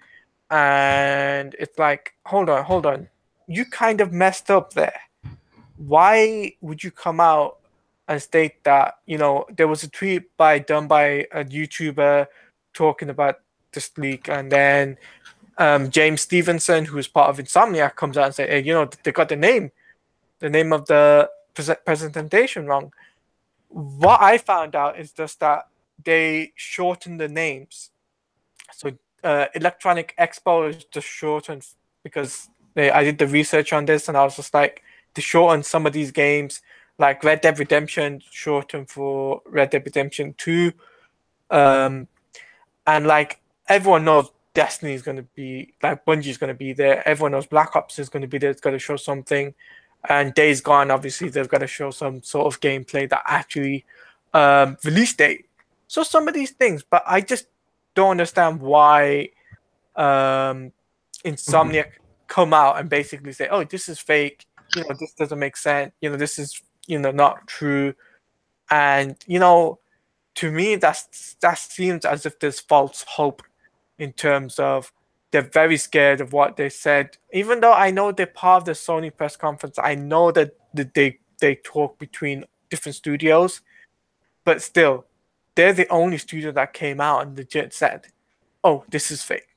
and it's like, hold on, you kind of messed up there. Why would you come out and state that? There was a tweet done by a YouTuber talking about this leak, and then James Stevenson, who is part of Insomniac, comes out and say, "Hey, they got the name of the presentation wrong." What I found out is just that they shortened the names. So Electronic Expo is just shortened because I did the research on this, and I was just like, they shortened some of these games, like Red Dead Redemption, shortened for Red Dead Redemption 2. And like everyone knows Destiny is going to be, like Bungie is going to be there. Everyone knows Black Ops is going to be there. It's going to show something. And Days Gone, obviously, they've got to show some sort of gameplay that actually release date. So some of these things, but I just don't understand why Insomniac come out and basically say, "Oh, this is fake. This doesn't make sense. This is not true." And to me, that seems as if there's false hope in terms of they're very scared of what they said. Even though I know they're part of the Sony press conference, I know that they talk between different studios, but still, they're the only studio that came out and legit said, "Oh, this is fake."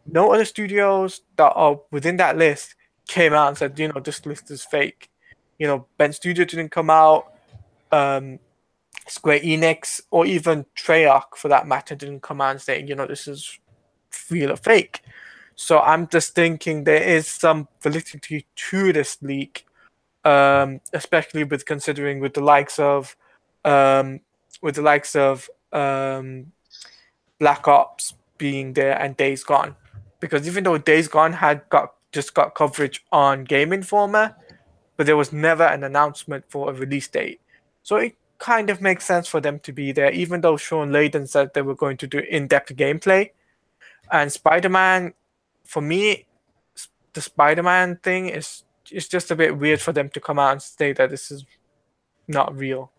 No other studios that are within that list came out and said, "This list is fake." Ben Studio didn't come out. Square Enix or even Treyarch, for that matter, didn't come out and say, "This is real or fake." So I'm just thinking there is some validity to this leak, especially with considering with the likes of Black Ops being there and Days Gone, because even though Days Gone had got coverage on Game Informer, but there was never an announcement for a release date. So it kind of makes sense for them to be there, even though Sean Layden said they were going to do in-depth gameplay. And Spider-Man, for me, the Spider-Man thing is just a bit weird for them to come out and say that this is not real.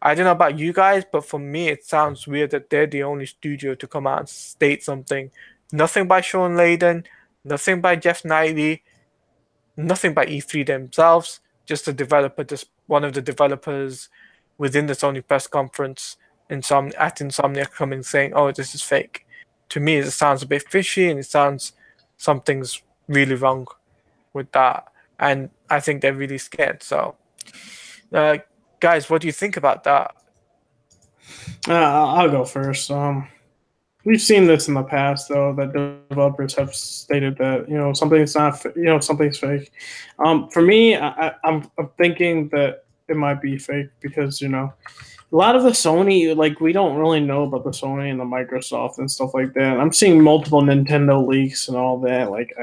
I don't know about you guys, but for me, it sounds weird that they're the only studio to come out and state something. Nothing by Sean Layden, nothing by Jeff Knightley, nothing by E3 themselves, just a developer, just one of the developers within the Sony press conference at Insomniac coming saying, "Oh, this is fake." To me, it sounds a bit fishy, and it sounds something's really wrong with that. And I think they're really scared. So, guys, what do you think about that? I'll go first. We've seen this in the past, though, that developers have stated that something's not, something's fake. For me, I'm thinking that it might be fake because a lot of the Sony, like, we don't really know about the Sony and the Microsoft and stuff like that. I'm seeing multiple Nintendo leaks and all that. Like,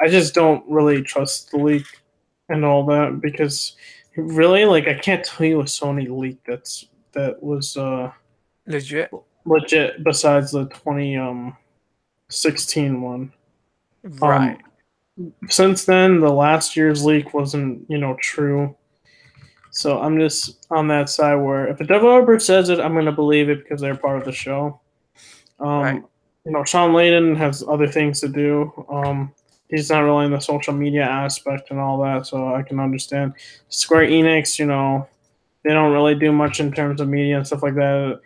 I just don't really trust the leak and all that because really, like, I can't tell you a Sony leak that was legit besides the 2016 one. Right. Since then, the last year's leak wasn't true. So I'm just on that side where if a developer says it, I'm going to believe it because they're part of the show. Right. Sean Layden has other things to do. he's not really in the social media aspect and all that, so I can understand. Square Enix, they don't really do much in terms of media and stuff like that.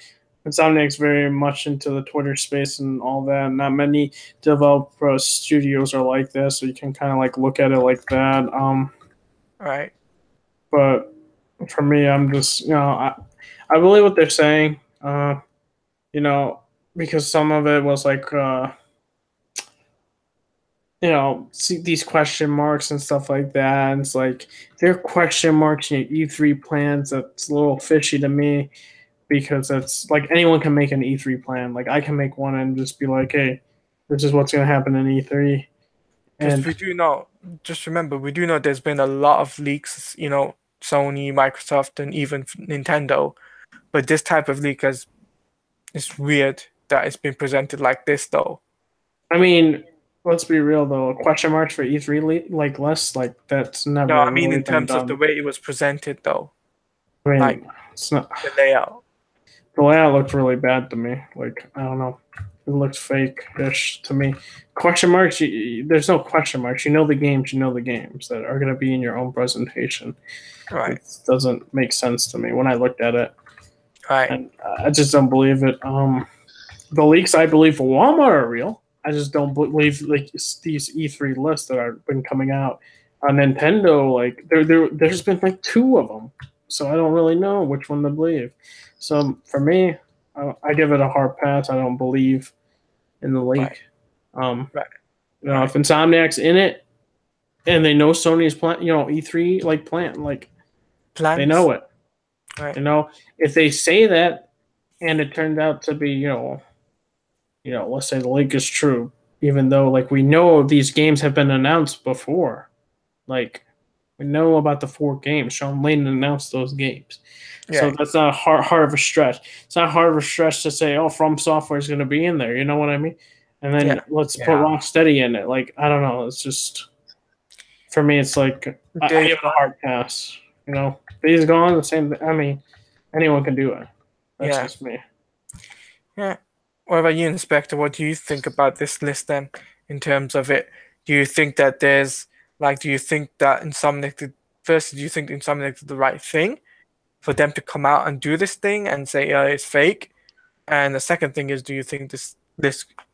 Insomniac's very much into the Twitter space and all that. Not many developer studios are like this, so you can kind of like look at it like that. Right. But for me, I'm just I believe what they're saying. Because some of it was like see these question marks and stuff like that. And it's like they're question marks in your E3 plans. That's a little fishy to me because it's like anyone can make an E3 plan. Like I can make one and just be like, hey, this is what's going to happen in E3. Because And we do know, just remember, we do know there's been a lot of leaks, Sony, Microsoft, and even Nintendo. But this type of leak it's weird that it's been presented like this, though. I mean, let's be real though. Question marks for E3 like less like that's never No, I mean really in been terms of the done. way it was presented, though, I like mean, it's not. the layout. The layout looked really bad to me. Like I don't know, it looked fake-ish to me. Question marks. There's no question marks. You know the games. You know the games that are going to be in your own presentation. Right, It doesn't make sense to me when I looked at it, right. and I just don't believe it. The leaks I believe for Walmart are real. I just don't believe like these E3 lists that have been coming out on Nintendo. Like there's been like two of them, so I don't really know which one to believe. So for me, I give it a hard pass. I don't believe in the Right. leak. Um, Right. if Insomniac's in it and they know Sony's plan, E3 like plan, like they Plans. know it. Right. If they say that and it turned out to be, let's say the leak is true, even though like we know these games have been announced before. Like we know about the 4 games. Sean Layden announced those games. So Yeah. that's not hard of a stretch. It's not hard of a stretch to say, oh, From Software is going to be in there. You know what I mean? And then Yeah. let's put Yeah. Rocksteady in it. Like, I don't know. It's just, for me, it's like, I Days give it a Gone. hard pass. Days Gone, the same thing. I mean, anyone can do it. That's Yeah. just me. Yeah. What about you, Inspector? What do you think about this list then, in terms of it? Do you think that do you think that first, do you think Insomniac did the right thing for them to come out and do this thing and say, it's fake? And the second thing is, do you think this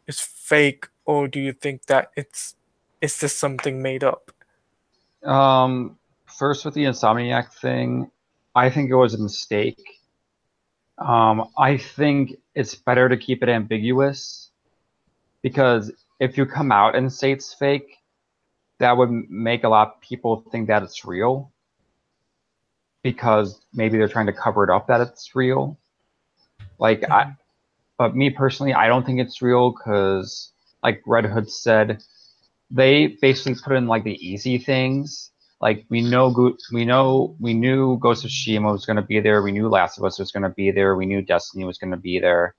is fake, or do you think that it's just something made up? First with the Insomniac thing, I think it was a mistake. I think it's better to keep it ambiguous because if you come out and say it's fake, that would make a lot of people think that it's real because maybe they're trying to cover it up that it's real. But me personally, I don't think it's real because, like Red Hood said, they basically put in like the easy things. Like we knew Ghost of Tsushima was going to be there. We knew Last of Us was going to be there. We knew Destiny was going to be there.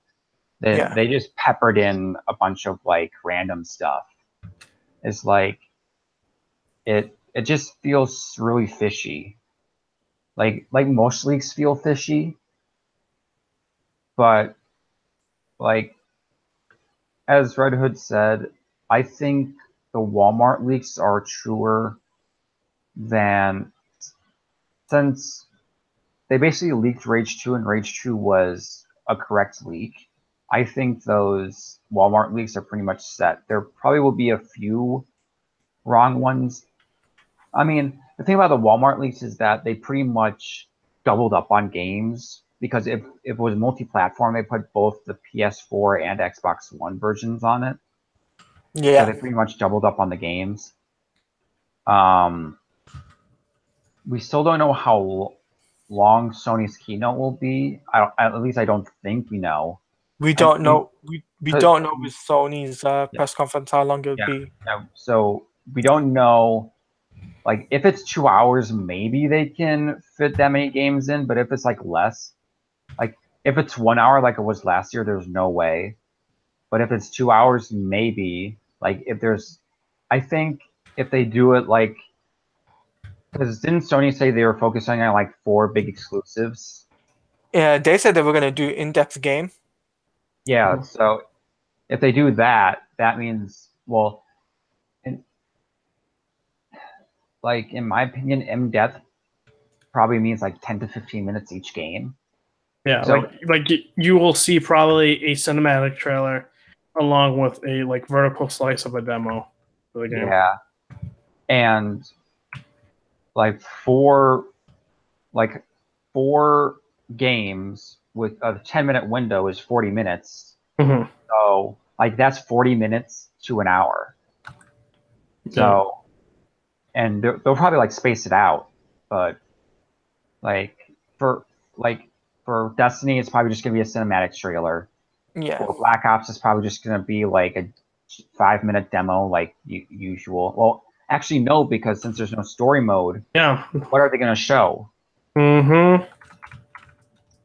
Then Yeah. they just peppered in a bunch of like random stuff. It's like it just feels really fishy. Like most leaks feel fishy, but like as Red Hood said, I think the Walmart leaks are truer than since they basically leaked Rage 2 and Rage 2 was a correct leak. I think those Walmart leaks are pretty much set. There probably will be a few wrong ones. I mean, the thing about the Walmart leaks is that they pretty much doubled up on games because if it was multi-platform, they put both the PS4 and Xbox One versions on it. So they pretty much doubled up on the games. We still don't know how long Sony's keynote will be. At least I don't think we know. We I don't think- know. We don't know with Sony's press conference how long it'll Yeah. be. Yeah, so we don't know. Like if it's 2 hours, maybe they can fit that many games in. But if it's like less, like if it's 1 hour, like it was last year, there's no way. But if it's 2 hours, maybe. Like if there's, I think if they do it like, because didn't Sony say they were focusing on like 4 big exclusives? Yeah, they said they were gonna do in-depth game. Yeah. So if they do that, that means well, like in my opinion, in-depth probably means like 10 to 15 minutes each game. Yeah, So- like you will see probably a cinematic trailer along with a like vertical slice of a demo for the game. Yeah, and like four games with a 10-minute window is 40 minutes. Mhm. So like that's 40 minutes to an hour. So, and they'll probably like space it out, but like for for Destiny, it's probably just gonna be a cinematic trailer. Yeah. For Black Ops, it's probably just gonna be like a 5-minute demo, like usual. Well, actually, no, because since there's no story mode, Yeah. what are they gonna show? Mm-hmm.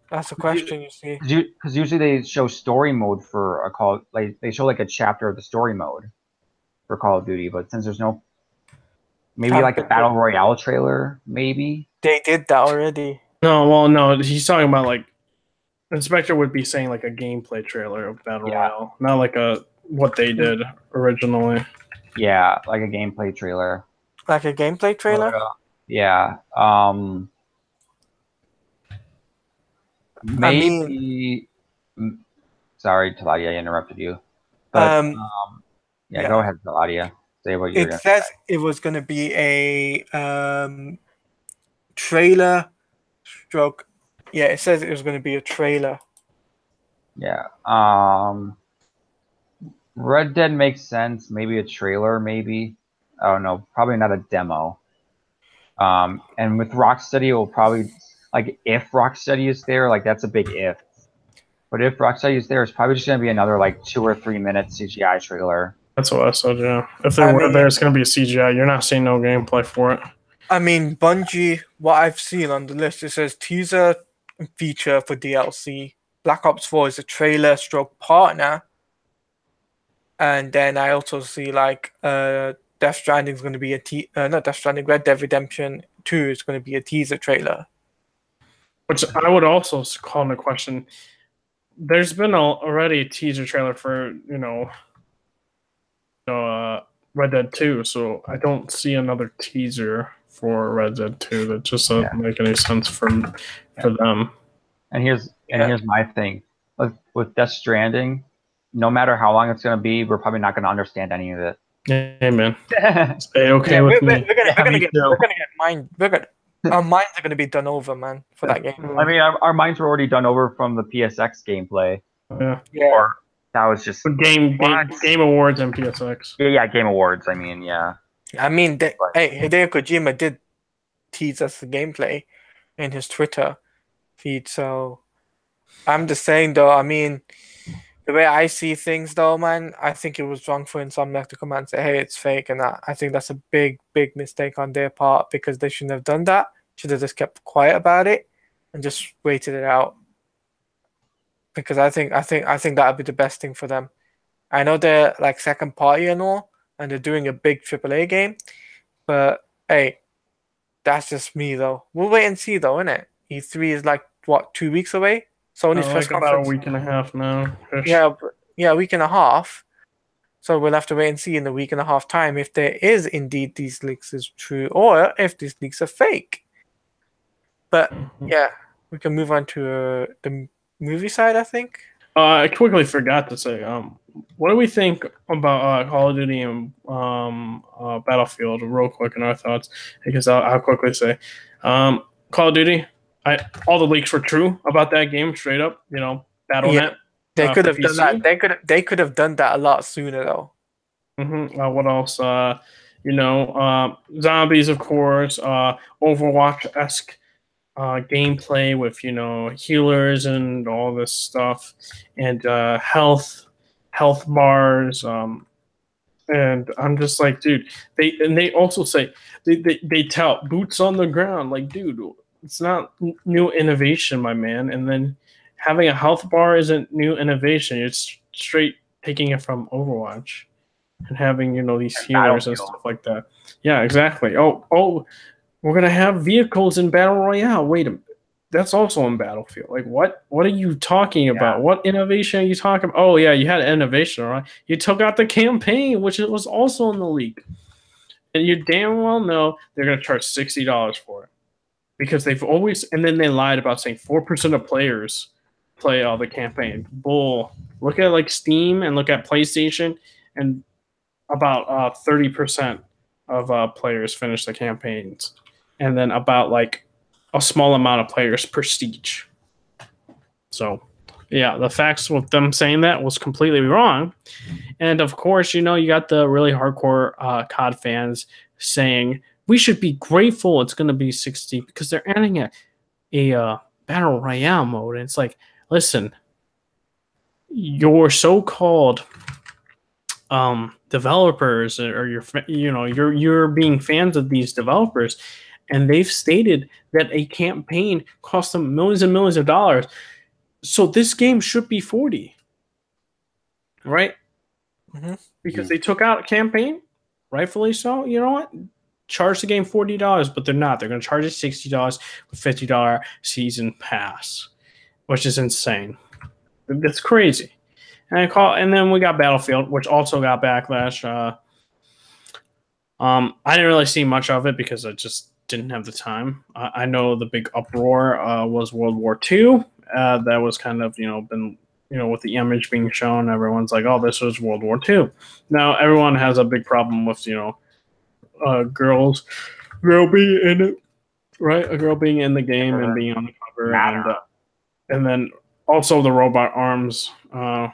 That's a question, you see. Because usually they show story mode for a Call, like they show like a chapter of the story mode for Call of Duty, but since there's no, maybe like a battle royale trailer, maybe. They did that already. No, well, no, he's talking about like Inspector would be saying like a gameplay trailer of Battle Royale, not like what they did originally. Yeah, like a gameplay trailer. Like a gameplay trailer? Yeah. Maybe. Sorry, Taladia, I interrupted you. But yeah, go ahead, Taladia. Say what you're. It says it was going to be a trailer stroke. Yeah, it says it was going to be a trailer. Yeah. Red Dead makes sense. Maybe a trailer, maybe. Oh no, probably not a demo. And with Rocksteady, it will probably, like, if Rocksteady is there, like that's a big if. But if Rocksteady is there, it's probably just gonna be another like 2 or 3 minute CGI trailer. That's what I said. Yeah, if they were there, it's gonna be a CGI. You're not seeing no gameplay for it. I mean, Bungie. What I've seen on the list, it says teaser feature for DLC. Black Ops 4 is a trailer stroke partner. And then I also see like Death Stranding is going to be not Death Stranding, Red Dead Redemption 2 is going to be a teaser trailer. Which I would also call into question. There's been already a teaser trailer for Red Dead 2, so I don't see another teaser for Red Dead 2. That just doesn't make any sense for them. And here's my thing with Death Stranding. No matter how long it's going to be, we're probably not going to understand any of it. Yeah, man. Stay okay with me. We're gonna get mind. Our minds are gonna be done over, man, for that game. I mean, our minds were already done over from the PSX gameplay. Yeah. Or that was just Game Awards and PSX. Yeah, Game Awards. I mean, yeah. I mean, Hideo Kojima did tease us the gameplay in his Twitter feed. So I'm just saying, though. I mean, the way I see things, though, man, I think it was wrong for Insomniac to come out and say, "Hey, it's fake," and I think that's a big, big mistake on their part because they shouldn't have done that. Should have just kept quiet about it and just waited it out. Because I think that would be the best thing for them. I know they're like second party and all, and they're doing a big AAA game, but hey, that's just me though. We'll wait and see though, innit? E3 is like what, 2 weeks away? Sony's press conference about a week and a half now. Yeah, a week and a half. So we'll have to wait and see in a week and a half time if there is indeed these leaks is true or if these leaks are fake. But yeah, we can move on to the movie side, I think. I quickly forgot to say, what do we think about Call of Duty and Battlefield? Real quick in our thoughts, because I'll quickly say, Call of Duty. All the leaks were true about that game, straight up. Battle.net. Yeah, they could have done that. They could have done that a lot sooner, though. What else? Zombies, of course. Overwatch-esque gameplay with healers and all this stuff, and health bars. And I'm just like, dude. They also say they tout boots on the ground. Like, dude. It's not new innovation, my man. And then having a health bar isn't new innovation. It's straight taking it from Overwatch and having these healers and stuff like that. Yeah, exactly. Oh, we're gonna have vehicles in Battle Royale. Wait a minute, that's also in Battlefield. Like, what? What are you talking about? What innovation are you talking about? Oh yeah, you had innovation, all right? You took out the campaign, which was also in the leak. and you damn well know they're going to charge $60 for it because they've always, and then they lied about saying 4% of players play all the campaign. Bull. Look at like Steam and look at PlayStation, and about 30% of players finish the campaigns, and then about like a small amount of players prestige. So, yeah, the facts with them saying that was completely wrong. And of course, you got the really hardcore COD fans saying we should be grateful it's going to be 60 because they're adding a battle royale mode. And it's like, listen, your so-called developers or you're being fans of these developers, and they've stated that a campaign costs them millions and millions of dollars. So this game should be 40, right? Mm-hmm. Because they took out a campaign, rightfully so. You know what? Charge the game $40, but they're not. They're going to charge it $60 with $50 season pass, which is insane. That's crazy. And then we got Battlefield, which also got backlash. I didn't really see much of it because I just didn't have the time. I know the big uproar was World War II. That was kind of been with the image being shown, everyone's like, oh, this was World War II. Now everyone has a big problem with girl being in it, right? A girl being in the game and being on the cover, and then also the robot arms are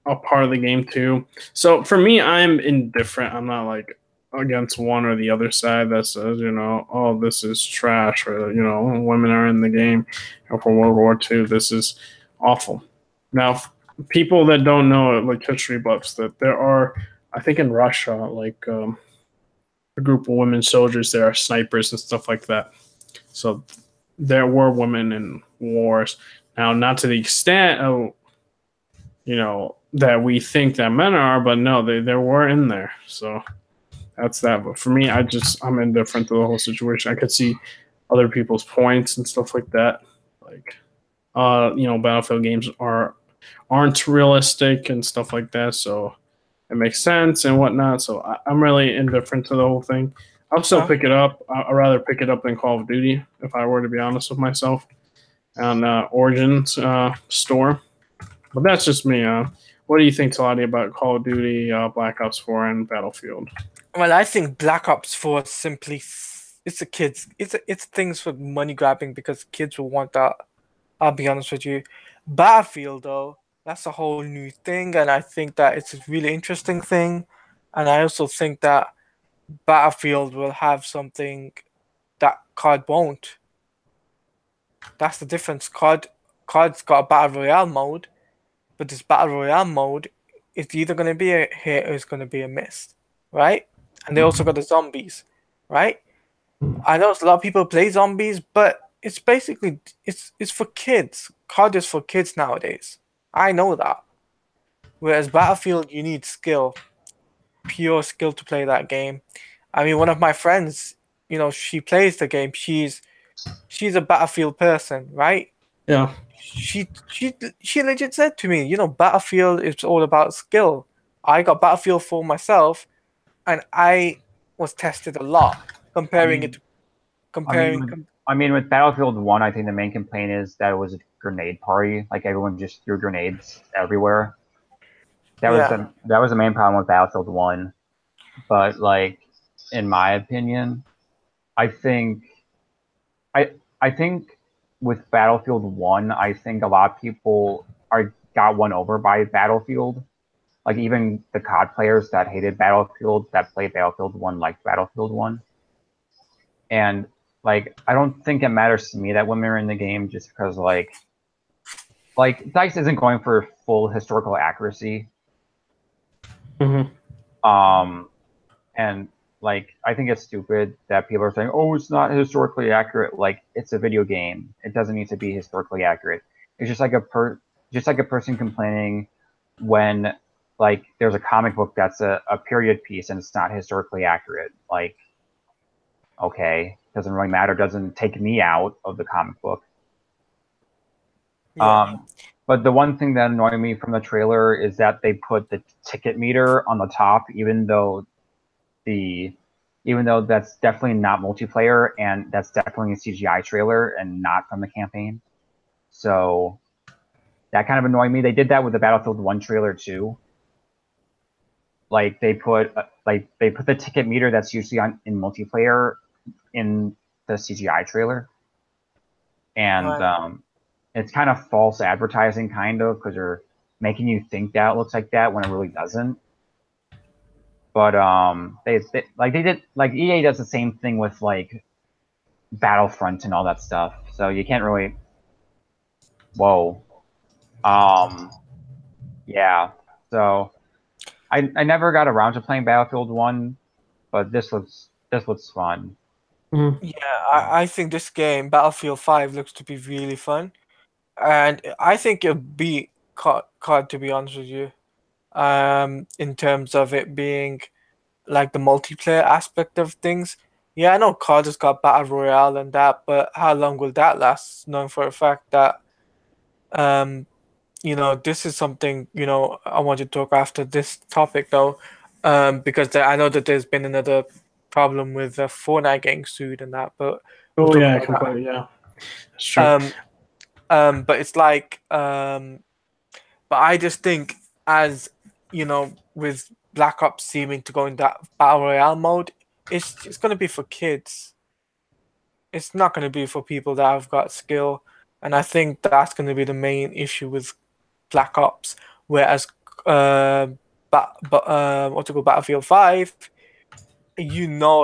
a part of the game too. So for me, I'm indifferent. I'm not like against one or the other side that says, oh, this is trash, or women are in the game. For World War II, this is awful. Now, people that don't know it, like history buffs, that there are, I think in Russia, like a group of women soldiers, there are snipers and stuff like that. So there were women in wars. Now, not to the extent of, that we think that men are, but no, they were in there. So that's that. But for me, I'm indifferent to the whole situation. I could see other people's points and stuff like that. Like, Battlefield games aren't realistic and stuff like that, so it makes sense and whatnot. So I'm really indifferent to the whole thing. I'll still pick it up. I'd rather pick it up than Call of Duty, if I were to be honest with myself, on Origin's store. But that's just me. What do you think, Talati, about Call of Duty, Black Ops 4, and Battlefield? Well, I think Black Ops 4 simply it's the kids. It's things for money grabbing because kids will want that. I'll be honest with you. Battlefield, though, that's a whole new thing, and I think that it's a really interesting thing. And I also think that Battlefield will have something that COD won't. That's the difference. COD's got a Battle Royale mode, but this Battle Royale mode is either going to be a hit or it's going to be a miss, right? And they also got the zombies, right? I know a lot of people play zombies, but it's basically it's for kids. COD is for kids nowadays. I know that. Whereas Battlefield, you need skill, pure skill to play that game. I mean, one of my friends, she plays the game. She's a Battlefield person, right? Yeah. She legit said to me, Battlefield is all about skill. I got Battlefield for myself, and I was tested a lot comparing it. I mean, with Battlefield 1, I think the main complaint is that it was a grenade party. Like, everyone just threw grenades everywhere. That was the main problem with Battlefield 1. But, like, in my opinion, I think with Battlefield 1, I think a lot of people got won over by Battlefield. Like, even the COD players that hated Battlefield, that played Battlefield 1, liked Battlefield 1. And, like, I don't think it matters to me that women are in the game just because, like DICE isn't going for full historical accuracy. Mm-hmm. And, like, I think it's stupid that people are saying, oh, it's not historically accurate. Like, it's a video game. It doesn't need to be historically accurate. It's just like a person complaining when, like, there's a comic book that's a period piece and it's not historically accurate. Like, okay, doesn't really matter. Doesn't take me out of the comic book. Yeah. But the one thing that annoyed me from the trailer is that they put the ticket meter on the top, even though the even though that's definitely not multiplayer, and that's definitely a CGI trailer and not from the campaign. So that kind of annoyed me. They did that with the Battlefield 1 trailer too. Like they put the ticket meter that's usually on in multiplayer in the CGI trailer, and Right. it's kind of false advertising, kind of, because they're making you think that it looks like that when it really doesn't. But they did, like, EA does the same thing with like Battlefront and all that stuff. So you can't really. Whoa. Yeah. So I never got around to playing Battlefield 1, but this looks fun. Mhm. Yeah, I think this game, Battlefield 5, looks to be really fun. And I think it'll beat COD, to be honest with you. In terms of it being like the multiplayer aspect of things. Yeah, I know COD has got Battle Royale and that, but how long will that last? Knowing for a fact that um this is something, I want to talk after this topic though, because I know that there's been another problem with Fortnite getting sued and that, but we'll Oh talk yeah, about completely. Yeah, that's that. true. But it's like, but I just think, as with Black Ops seeming to go in that battle royale mode, it's going to be for kids. It's not going to be for people that have got skill, and I think that's going to be the main issue with Black Ops. Whereas, what's it called, Battlefield 5,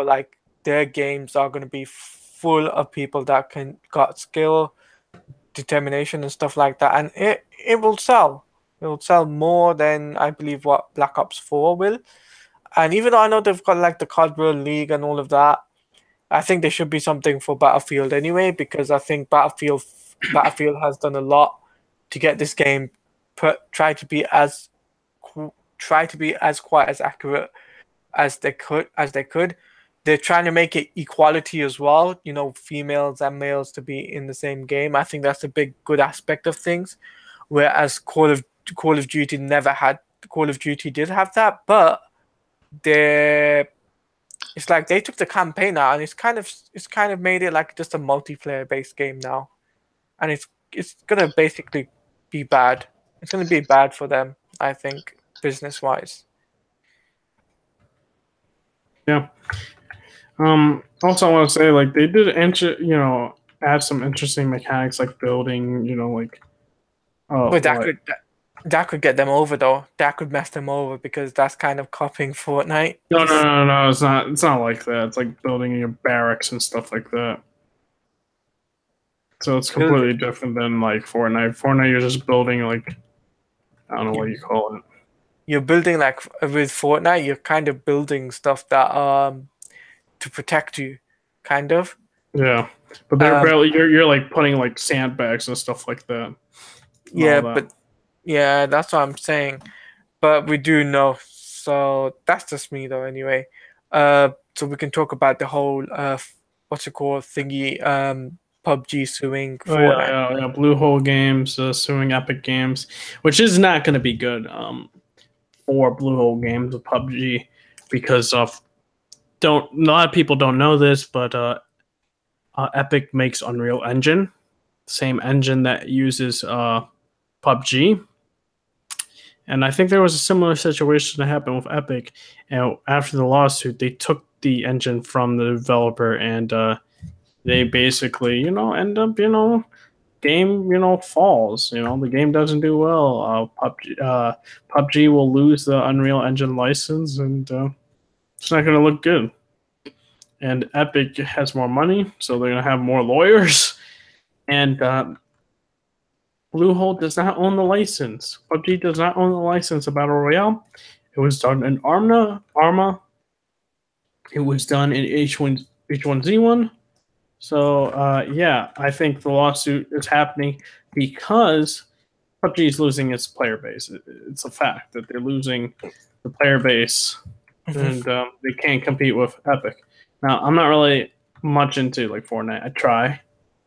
like their games are going to be full of people that can got skill, determination, and stuff like that, and it will sell. It will sell more than I believe what Black Ops 4 will. And even though I know they've got like the COD World League and all of that, I think there should be something for Battlefield anyway, because I think Battlefield has done a lot to get this game try to be as quite as accurate as they could. They're trying to make it equality as well, females and males to be in the same game. I think that's a big good aspect of things. Whereas Call of Duty never had Call of Duty did have that, but they it's like they took the campaign out, and it's kind of made it like just a multiplayer based game now. And it's gonna basically be bad. It's gonna be bad for them, I think, business wise. Yeah. Also, I want to say, like, they did add some interesting mechanics, like building. Like, But that what? could that could get them over though. That could mess them over because that's kind of copying Fortnite. No, no, Just no, no. It's not. It's not like that. It's like building your barracks and stuff like that. So it's building completely different than like Fortnite. Fortnite, you're just building like, I don't know what you you call it. you're building like with Fortnite, you're kind of building stuff that to protect you, kind of. Yeah, but they're Um barely. You're like putting like sandbags and stuff like that and yeah, all that. but yeah, that's what I'm saying. But we do know. So that's just me though anyway. So we can talk about the whole what's it called thingy, PUBG suing Oh yeah, Fortnite. yeah, yeah. Blue Hole Games suing Epic Games, which is not going to be good for Blue Hole Games with PUBG because of don't a lot of people don't know this, but Epic makes Unreal Engine, same engine that uses PUBG. And I think there was a similar situation that happened with Epic. And after the lawsuit, they took the engine from the developer, and they basically, end up, game, falls. The game doesn't do well. PUBG will lose the Unreal Engine license, and it's not going to look good. And Epic has more money, so they're going to have more lawyers. And Bluehole does not own the license. PUBG does not own the license of Battle Royale. It was done in Arma. It was done in H1Z1. So yeah, I think the lawsuit is happening because PUBG is losing its player base. It's a fact that they're losing the player base, Mhm. and they can't compete with Epic. Now, I'm not really much into like Fortnite. I try,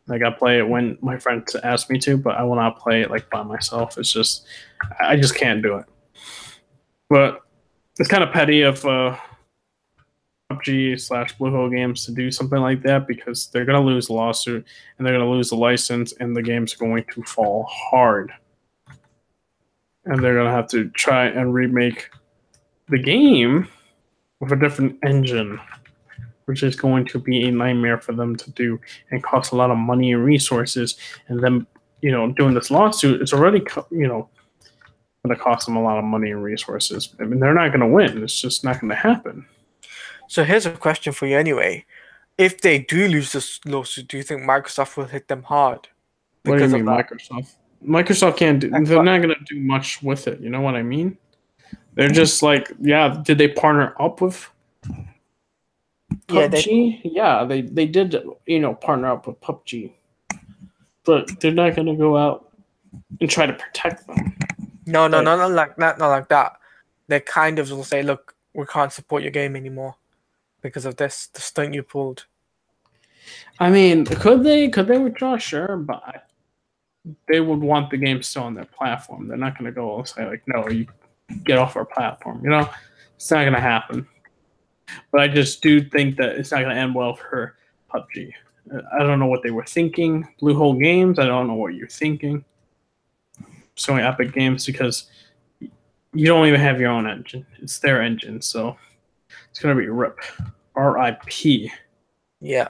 like I play it when my friends ask me to, but I will not play it like by myself. It's just I just can't do it. But it's kind of petty of PUBG/Bluehole Games to do something like that because they're going to lose the lawsuit and they're going to lose the license and the game's going to fall hard. And they're going to have to try and remake the game with a different engine, which is going to be a nightmare for them to do and cost a lot of money and resources. And them, doing this lawsuit, it's already, going to cost them a lot of money and resources. I mean, they're not going to win. It's just not going to happen. So here's a question for you anyway. If they do lose this lawsuit, do you think Microsoft will hit them hard? What do you mean, Microsoft? Microsoft can't do. They're not going to do much with it. You know what I mean? They're just like, yeah. Did they partner up with PUBG? Yeah, they did. Partner up with PUBG, but they're not going to go out and try to protect them. No, not like that. Not like that. They kind of will say, "Look, we can't support your game anymore because of the stunt you pulled." I mean, could they withdraw? Sure, but they would want the game still on their platform. They're not going to go and say like, "No, you get off our platform." It's not going to happen. But I just do think that it's not going to end well for PUBG. I don't know what they were thinking. Bluehole Games, I don't know what you're thinking. So many Epic Games because you don't even have your own engine. It's their engine, so it's going to be RIP. RIP. Yeah,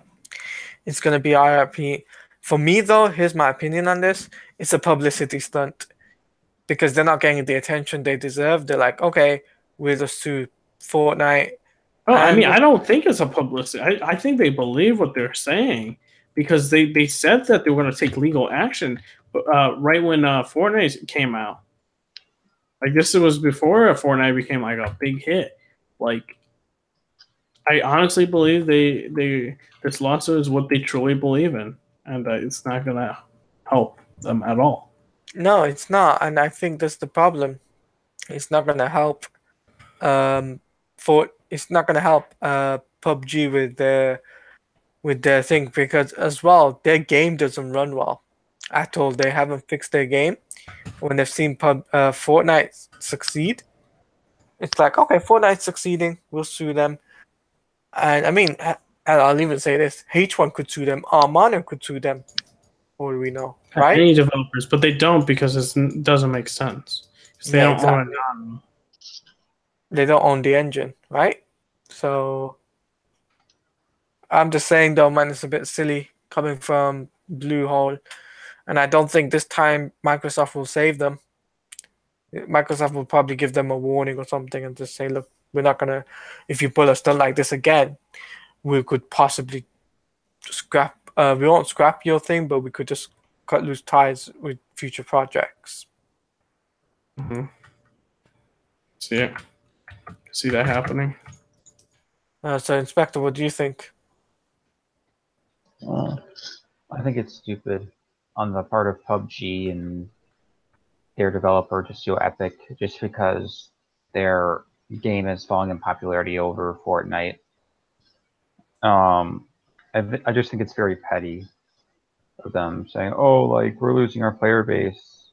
it's going to be RIP. For me, though, here's my opinion on this. It's a publicity stunt because they're not getting the attention they deserve. They're like, okay, we'll just sue Fortnite. Oh, I mean, I don't think it's a publicity. I think they believe what they're saying because they said that they were going to take legal action right when Fortnite came out. I guess it was before Fortnite became like a big hit. Like, I honestly believe this lawsuit is what they truly believe in, and it's not going to help them at all. No, it's not, and I think that's the problem. It's not going to help. It's not going to help PUBG with their thing because as well their game doesn't run well at all. They haven't fixed their game. When they've seen Fortnite succeed, it's like, okay, Fortnite's succeeding, we'll sue them. And I mean, I'll even say this: H1 could sue them, Armano could sue them. What do we know, right? Any developers, but they don't because it doesn't make sense. Because they don't own it. They don't own the engine, right? So I'm just saying, though, man, it's a bit silly coming from Bluehole, and I don't think this time Microsoft will save them. Microsoft will probably give them a warning or something and just say, look, we're not gonna. If you pull a stunt like this again, we could possibly scrap. We won't scrap your thing, but we could just cut loose ties with future projects. Mm-hmm. See that happening. So, Inspector, what do you think? I think it's stupid on the part of PUBG and their developer to sue Epic just because their game is falling in popularity over Fortnite. I just think it's very petty of them saying, "Oh, like we're losing our player base."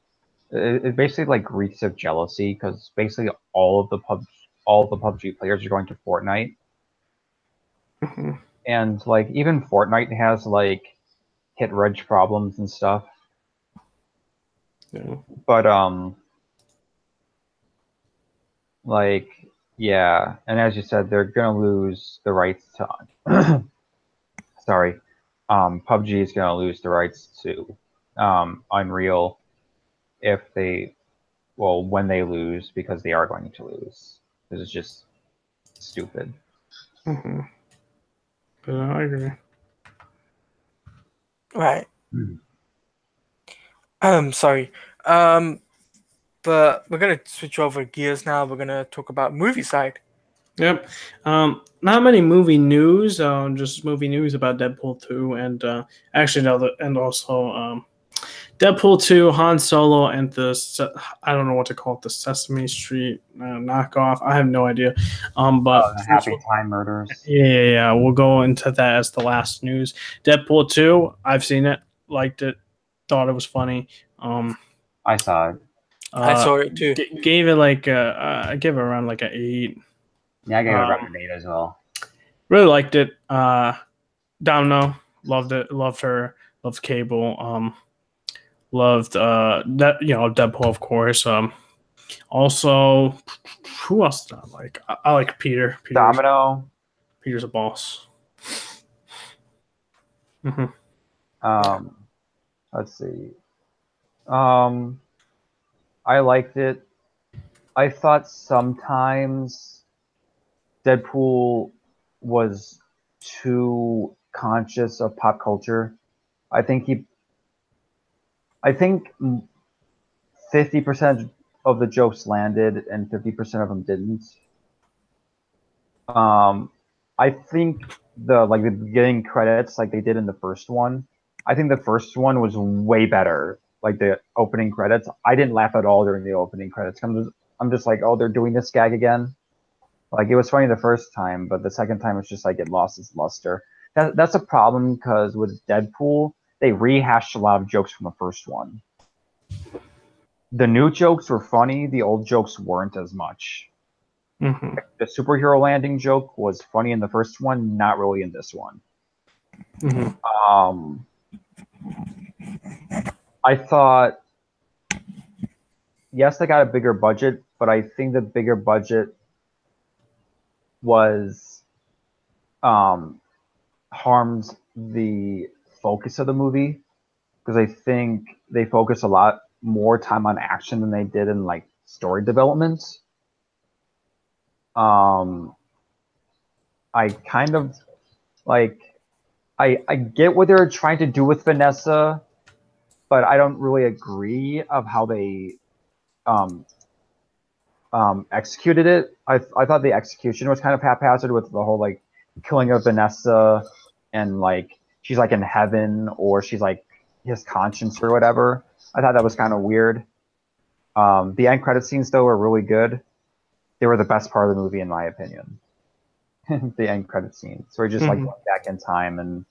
It basically like reeks of jealousy because basically all of the PUBG players are going to Fortnite, and like even Fortnite has like hit reg problems and stuff. Yeah. But like yeah, and as you said, they're gonna lose the rights to. Sorry, PUBG is gonna lose the rights to Unreal when they lose, because they are going to lose. This is just stupid. Mm-hmm. But I agree. Right. Sorry. But we're gonna switch over gears now. We're gonna talk about movie side. Yep. Not many movie news. Just movie news about Deadpool 2 and also Deadpool 2, Han Solo, and I don't know what to call it, the Sesame Street knockoff. I have no idea. But the Happy Time Murders. Yeah. We'll go into that as the last news. Deadpool 2, I've seen it, liked it, thought it was funny. I saw it. I saw it too. Gave it like I gave it around like an 8. Yeah, I gave it around an 8 as well. Really liked it. Domino, loved it. Loved her. Loved Cable. Loved that Deadpool, of course. Also, who else did I like? I like Peter. Domino. Peter's a boss. Mm-hmm. Let's see. I liked it. I thought sometimes Deadpool was too conscious of pop culture. I think 50% of the jokes landed and 50% of them didn't. I think the beginning credits, like they did in the first one, I think the first one was way better. Like the opening credits, I didn't laugh at all during the opening credits. I'm just like, oh, they're doing this gag again. Like it was funny the first time, but the second time it's just like it lost its luster. That's a problem because with Deadpool, they rehashed a lot of jokes from the first one. The new jokes were funny, the old jokes weren't as much. Mm-hmm. The superhero landing joke was funny in the first one, not really in this one. Mm-hmm. I thought, yes, they got a bigger budget, but I think the bigger budget was harmed the focus of the movie because I think they focus a lot more time on action than they did in like story development. I kind of like I get what they're trying to do with Vanessa, but I don't really agree of how they executed it. I thought the execution was kind of haphazard with the whole like killing of Vanessa and like she's like in heaven or she's like his conscience or whatever. I thought that was kind of weird. The end credit scenes though were really good. They were the best part of the movie in my opinion. The end credit scenes where just like going back in time and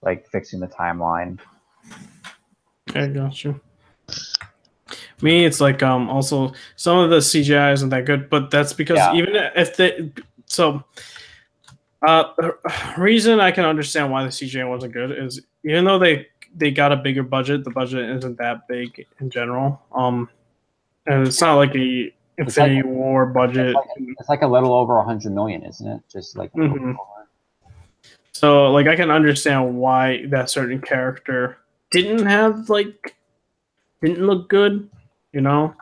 like fixing the timeline. I got you. Me, it's like also some of the CGI isn't that good, but that's because even if they reason I can understand why the CGI wasn't good is even though they got a bigger budget, the budget isn't that big in general. And it's not like a Infinity War budget. It's like a little over 100 million, isn't it? Just like. So like I can understand why that certain character didn't look good, you know?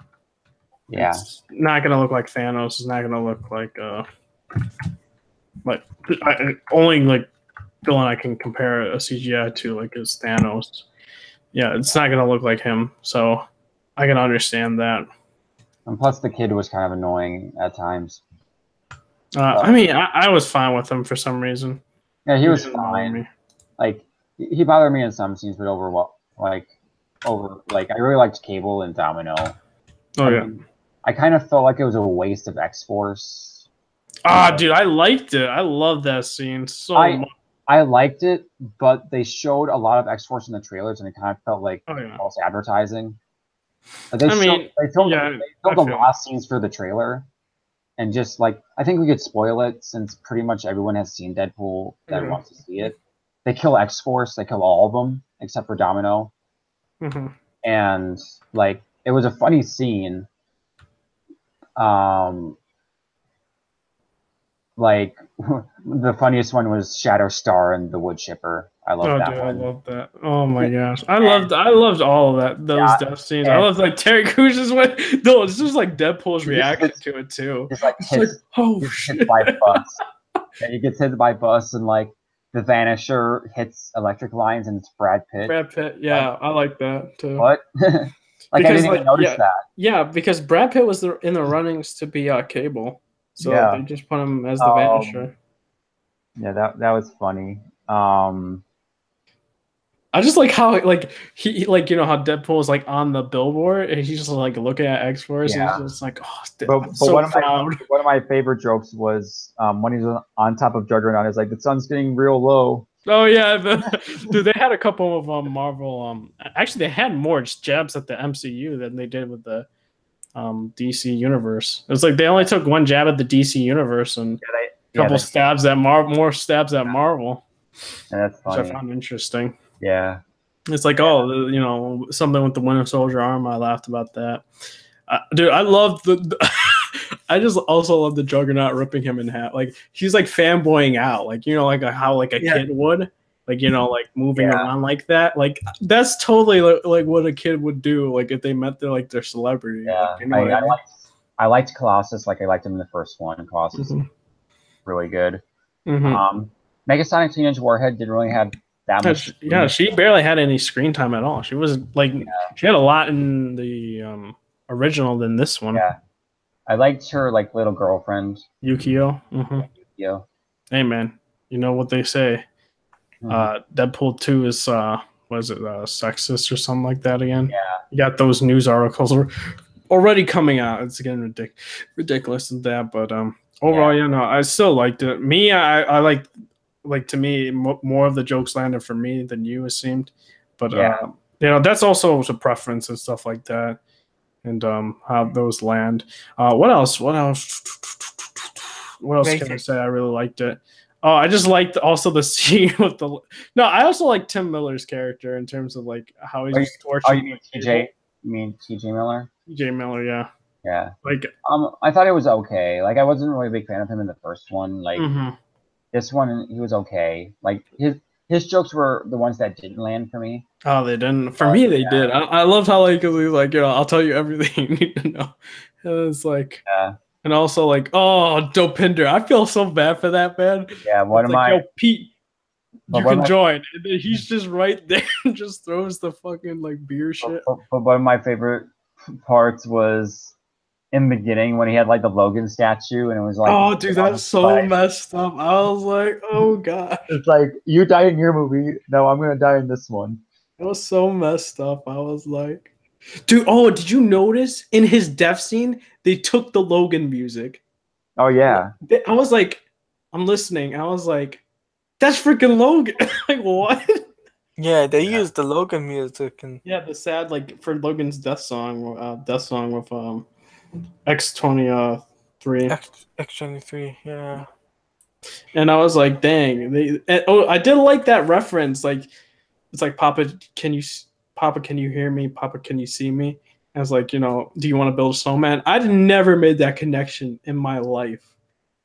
Yeah. It's not gonna look like Thanos. It's not gonna look like only like villain I can compare a CGI to like is Thanos. Yeah, it's not gonna look like him. So I can understand that. And plus, the kid was kind of annoying at times. I mean, I was fine with him for some reason. Yeah, he was fine. Like he bothered me in some scenes, but I really liked Cable and Domino. I kind of felt like it was a waste of X-Force. Dude, I liked it. I love that scene so much. I liked it, but they showed a lot of X-Force in the trailers, and it kind of felt like false advertising. Like they filmed a lot of scenes for the trailer, and just like I think we could spoil it since pretty much everyone has seen Deadpool that wants to see it. They kill X-Force. They kill all of them except for Domino. And like it was a funny scene. Like the funniest one was Shatterstar and the Wood Chipper. I love that one. I love that. Oh my gosh, I loved all of that. Those death scenes. I loved like Terry Crews' way. No, this was like Deadpool's reaction to it too. It's like hit by bus. He gets hit by bus and like the Vanisher hits electric lines and it's Brad Pitt. Yeah, I like that too. What? Like I didn't even notice that. Yeah, because Brad Pitt was in the runnings to be Cable. So they just put him as the Vanisher. Yeah, that was funny. I just like how he how Deadpool is like on the billboard and he's just like looking at X-Force and he's just like, I'm so proud. One of my favorite jokes was when he's on top of Juggernaut. It's like the sun's getting real low. Oh yeah, dude, they had a couple of Marvel. Actually, they had more jabs at the MCU than they did with the DC universe. It was like they only took one jab at the DC universe, and Couple stabs at more stabs at Marvel. And that's funny. Which I found interesting. Yeah. It's like, something with the Winter Soldier armor. I laughed about that. Dude, I love the. I just also love the Juggernaut ripping him in half. Like he's like fanboying out, like how a kid would, like like moving around like that. Like that's totally like what a kid would do, like if they met their celebrity. Yeah, Like, I liked Colossus. Like I liked him in the first one. Colossus, really good. Megasonic Teenage Warhead didn't really have that much. Yeah, she barely had any screen time at all. She was like, she had a lot in the original than this one. Yeah. I liked her like little girlfriend, Yukio. Yukio. Hey man, you know what they say? Deadpool 2 is sexist or something like that again. Yeah, you got those news articles already coming out. It's getting ridiculous and that, but overall, I still liked it. Me, I liked, like, to me, more of the jokes landed for me than you, it seemed. But that's also a preference and stuff like that. And how those land. What else can I say? I really liked it. Oh, I just liked also the scene with the. No, I also like Tim Miller's character in terms of like how he's just torturing. You mean TJ? You mean TJ Miller? TJ Miller, yeah. Yeah. Like, I thought it was okay. Like, I wasn't really a big fan of him in the first one. Like, this one, he was okay. Like his jokes were the ones that didn't land for me. Oh, they didn't. For me, they did. I loved how like he's like, I'll tell you everything you need to know. And it's like, and also like, oh, Dopinder. I feel so bad for that man. Yeah, yo, Pete, you can join. And then he's just right there and just throws the fucking like beer shit. But one of my favorite parts was in the beginning when he had like the Logan statue and it was like, oh dude, that's so messed up. I was like, oh god, it's like, you died in your movie, no, I'm gonna die in this one. It was so messed up. I was like, dude, did you notice in his death scene they took the Logan music? Oh yeah. I was like, I'm listening. I was like, that's freaking Logan. Like, what? Yeah, they used the Logan music and the sad, like, for Logan's death song with X-23. X-23, yeah. And I was like, dang. I did like that reference. Like, it's like, Papa, can you hear me? Papa, can you see me? I was like, do you want to build a snowman? I'd never made that connection in my life.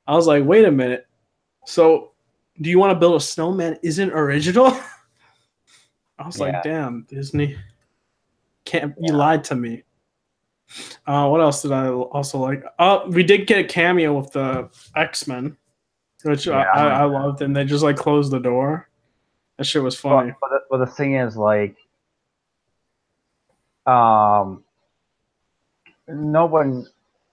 I was like, wait a minute. So, do you want to build a snowman isn't original? I was like, damn, Disney. You lied to me. What else did I also like? We did get a cameo with the X-Men, which I loved, and they just like closed the door. That shit was funny. But the thing is, like, no one,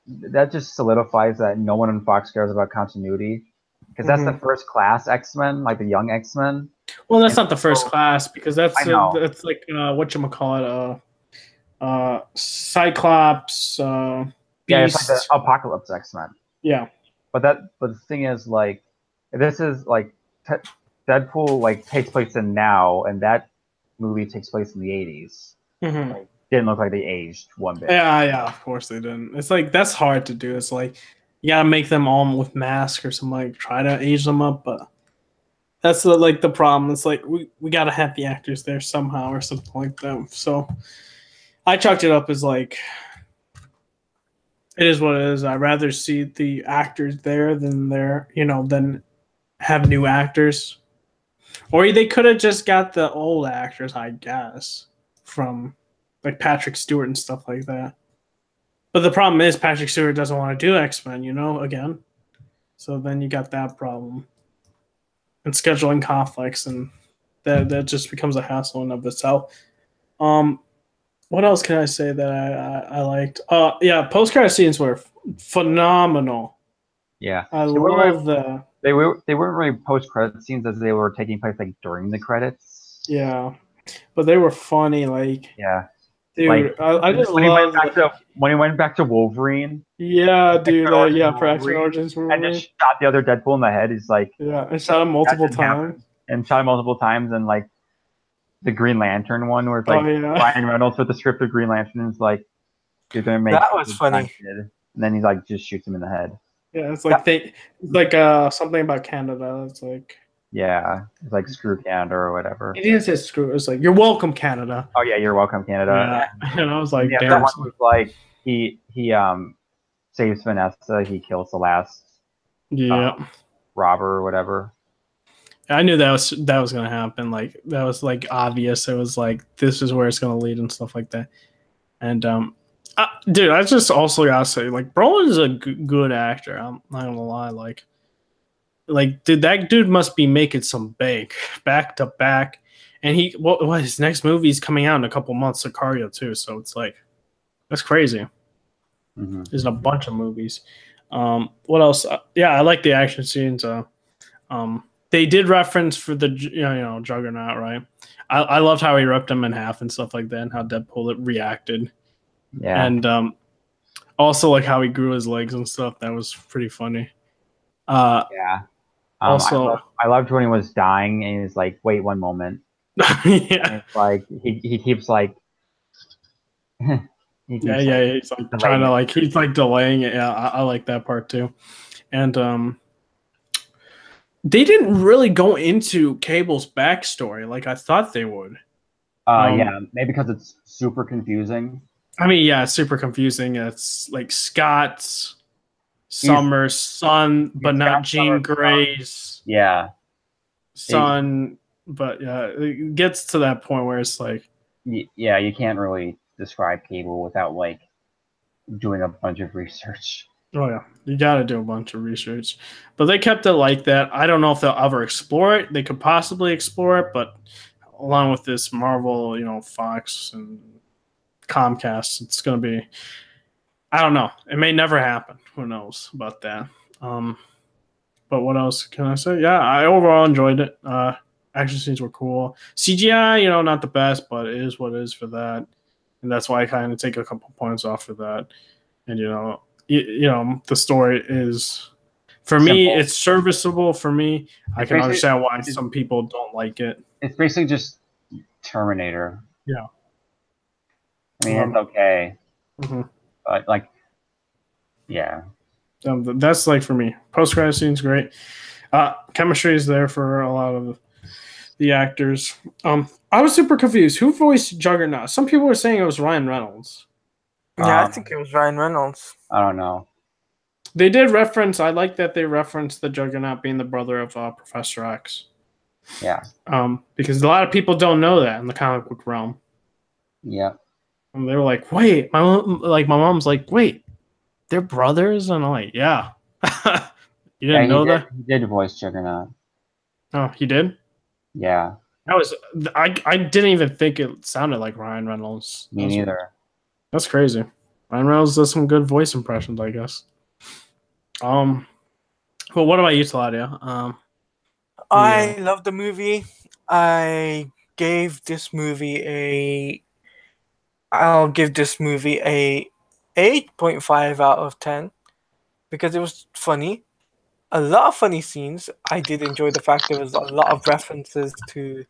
that just solidifies that no one on Fox cares about continuity, because that's the first class X-Men, like the young X-Men. Well, that's not the first class, because that's like whatchamacallit, Cyclops, Beast. It's like the Apocalypse X-Men. Yeah. But the thing is, like, this is like Deadpool like takes place in now, and that movie takes place in the 80s. Like, didn't look like they aged one bit. Yeah, of course they didn't. It's like, that's hard to do. It's like, you gotta make them all with masks or something, like try to age them up, but that's the problem. It's like we gotta have the actors there somehow or something like that. So I chalked it up as like, it is what it is. I'd rather see the actors there than than have new actors. Or they could have just got the old actors, I guess, from like Patrick Stewart and stuff like that. But the problem is Patrick Stewart doesn't want to do X-Men, again. So then you got that problem. And scheduling conflicts, and that just becomes a hassle in of itself. What else can I say that I liked? Post-credit scenes were phenomenal. Yeah. I love the... They weren't really post-credit scenes as they were taking place like during the credits. Yeah. But they were funny, like... Yeah. Dude, like, I just when love... When he went back to Wolverine... Yeah, dude. For X-Men Origins Wolverine. And then shot the other Deadpool in the head. He's like... Yeah, and shot him multiple times. And like, the Green Lantern one where it's like Ryan Reynolds with the script of Green Lantern and it's like, you're gonna make that was funny. and then he's like just shoots him in the head. Yeah, it's like something about Canada. It's like it's like screw Canada or whatever. It didn't say screw. It's like you're welcome, Canada. Oh yeah, you're welcome, Canada. Yeah. And I was like, the damn. Other one was like he saves Vanessa. He kills the last robber or whatever. I knew that was gonna happen. Like that was like obvious. It was like this is where it's gonna lead and stuff like that. And dude, I just also gotta say, like, Brolin is a good actor. I'm not gonna lie. Like, dude, that dude must be making some bank back to back. And his next movie is coming out in a couple months, Sicario too. So it's like that's crazy. Mm-hmm. There's a bunch of movies. What else? I like the action scenes. They did reference for the Juggernaut, right? I loved how he ripped him in half and stuff like that, and how Deadpool reacted. Yeah, and also like how he grew his legs and stuff. That was pretty funny. Also, I loved when he was dying and he's like, "Wait 1 moment." Yeah, it's like he keeps like. He's like trying to he's like delaying it. Yeah, I like that part too. And they didn't really go into Cable's backstory like I thought they would. Maybe because it's super confusing. I mean, yeah, it's super confusing. It's like Scott's Summer's son, but not Jean Grey's son. But yeah, it gets to that point where it's like, yeah, you can't really describe Cable without like doing a bunch of research. Oh yeah, you got to do a bunch of research. But they kept it like that. I don't know if they'll ever explore it. They could possibly explore it, but along with this Marvel, Fox and Comcast, it's going to be, I don't know. It may never happen. Who knows about that? But what else can I say? Yeah, I overall enjoyed it. Action scenes were cool. CGI, not the best, but it is what it is for that. And that's why I kind of take a couple points off for that. And, the story is, for me, it's serviceable for me. I can understand why some people don't like it. It's basically just Terminator. Yeah. I mean, it's okay. Mm-hmm. But, yeah. That's like for me. Post-credit scene's great. Chemistry is there for a lot of the actors. I was super confused. Who voiced Juggernaut? Some people were saying it was Ryan Reynolds. Yeah, I think it was Ryan Reynolds. I don't know. They did reference. I like that they referenced the Juggernaut being the brother of Professor X. Yeah. Because a lot of people don't know that in the comic book realm. Yeah. And they were like, "Wait, my mom's like, wait, they're brothers?" And I'm like, "Yeah." You didn't know that? He did voice Juggernaut. Oh, he did? Yeah. I didn't even think it sounded like Ryan Reynolds. Me neither. That's crazy. Ryan Reynolds does some good voice impressions, I guess. Well, what about you, Claudia? I love the movie. I gave this movie I'll give this movie a 8.5 out of 10 because it was funny. A lot of funny scenes. I did enjoy the fact there was a lot of references to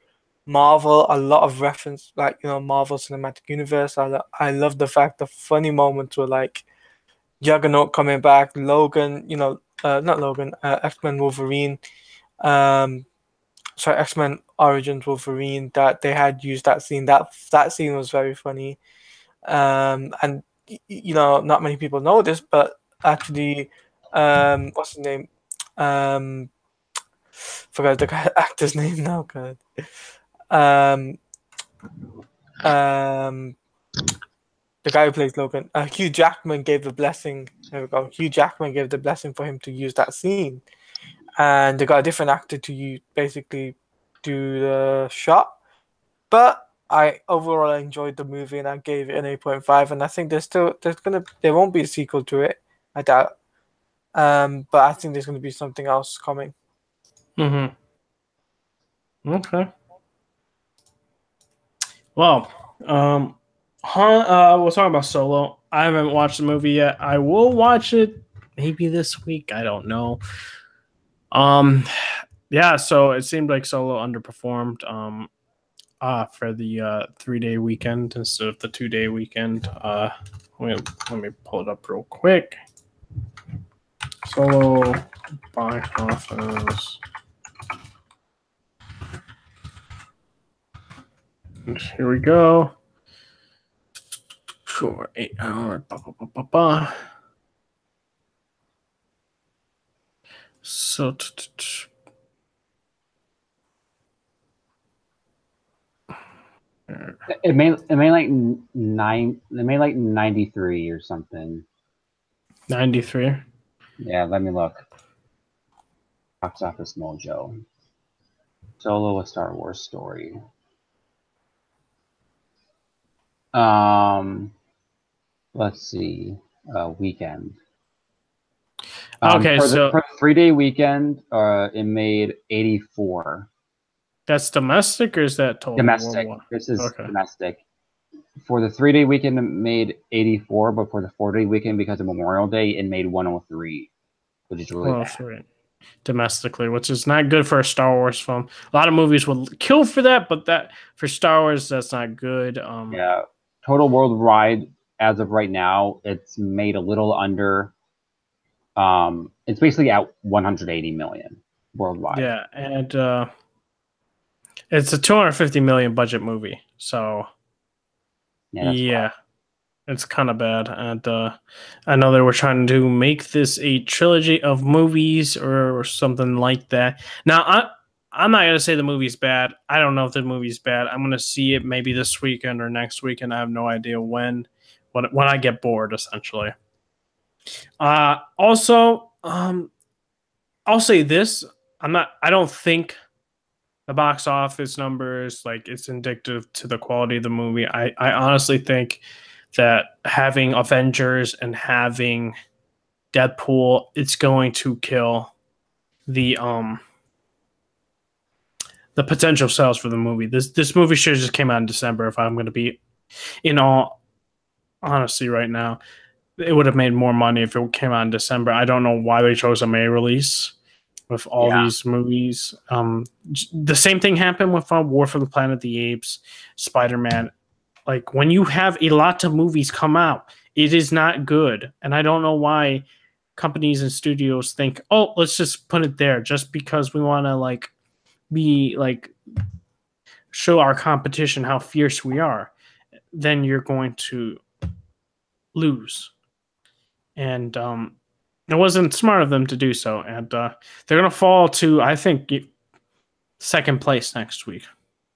Marvel, a lot of reference, Marvel Cinematic Universe. I love the fact the funny moments were like Juggernaut coming back, Logan, not Logan, X-Men Wolverine, X-Men Origins Wolverine, that they had used that scene. That scene was very funny. And not many people know this, but actually, what's his name? Forgot the actor's name now. God. The guy who plays Logan, Hugh Jackman gave the blessing. There we go. Hugh Jackman gave the blessing for him to use that scene, and they got a different actor to basically do the shot. But I overall enjoyed the movie, and I gave it an 8.5. And I think there won't be a sequel to it. I doubt. But I think there's going to be something else coming. Mm-hmm. Okay. Well, we're talking about Solo. I haven't watched the movie yet. I will watch it maybe this week. I don't know. Yeah. So it seemed like Solo underperformed. For the 3-day weekend instead of the 2-day weekend. Let me pull it up real quick. Solo box office. And here we go. For 8 hours. So it made like 93 or something. 93. Yeah, let me look. Box Office Mojo. Solo: A Star Wars Story. Let's see. Weekend. Okay, for so the 3-day weekend, it made 84. That's domestic, or is that total? Domestic. This is domestic. For the 3-day weekend, it made 84, but for the 4-day weekend, because of Memorial Day, it made 103, which is really bad. Domestically, which is not good for a Star Wars film. A lot of movies will kill for that, but that for Star Wars, that's not good. Yeah, total worldwide as of right now, it's made a little under. It's basically at 180 million worldwide. Yeah, and it's a 250 million budget movie, so yeah, it's kind of bad. And I know they were trying to make this a trilogy of movies or something like that. Now, I'm not gonna say the movie's bad. I don't know if the movie's bad. I'm gonna see it maybe this weekend or next weekend. I have no idea when I get bored, essentially. Also, I'll say this: I don't think the box office numbers like it's indicative to the quality of the movie. I honestly think that having Avengers and having Deadpool, it's going to kill the potential sales for the movie. This movie should have just came out in December. If I'm going to be in all honesty right now, it would have made more money if it came out in December. I don't know why they chose a May release with all these movies. The same thing happened with War for the Planet of the Apes, Spider-Man. Like, when you have a lot of movies come out, it is not good. And I don't know why companies and studios think, oh, let's just put it there just because we want to show our competition how fierce we are. Then you're going to lose. And it wasn't smart of them to do so. And they're going to fall to, I think, second place next week